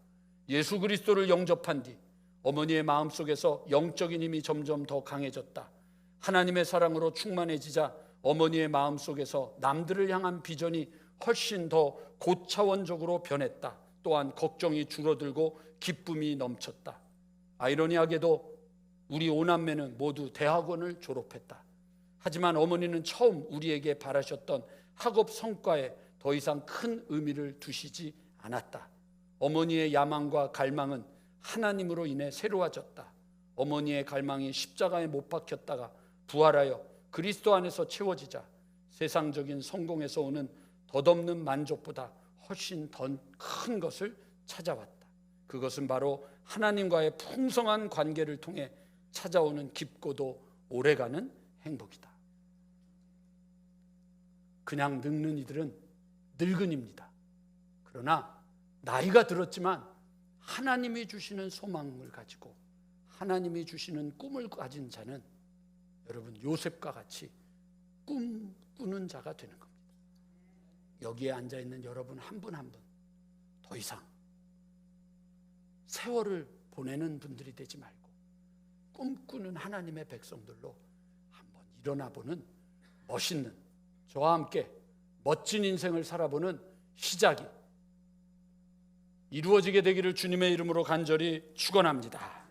예수 그리스도를 영접한 뒤 어머니의 마음속에서 영적인 힘이 점점 더 강해졌다. 하나님의 사랑으로 충만해지자 어머니의 마음속에서 남들을 향한 비전이 훨씬 더 고차원적으로 변했다. 또한 걱정이 줄어들고 기쁨이 넘쳤다. 아이러니하게도 우리 5남매는 모두 대학원을 졸업했다. 하지만 어머니는 처음 우리에게 바라셨던 학업 성과에 더 이상 큰 의미를 두시지 않았다. 어머니의 야망과 갈망은 하나님으로 인해 새로워졌다. 어머니의 갈망이 십자가에 못 박혔다가 부활하여 그리스도 안에서 채워지자 세상적인 성공에서 오는 덧없는 만족보다 훨씬 더 큰 것을 찾아왔다. 그것은 바로 하나님과의 풍성한 관계를 통해 찾아오는 깊고도 오래가는 행복이다. 그냥 늙는 이들은 늙은입니다. 그러나 나이가 들었지만 하나님이 주시는 소망을 가지고 하나님이 주시는 꿈을 가진 자는 여러분 요셉과 같이 꿈꾸는 자가 되는 겁니다. 여기에 앉아있는 여러분 한 분 한 분 더 이상 세월을 보내는 분들이 되지 말고 꿈꾸는 하나님의 백성들로 한번 일어나보는 멋있는, 저와 함께 멋진 인생을 살아보는 시작이 이루어지게 되기를 주님의 이름으로 간절히 축원합니다.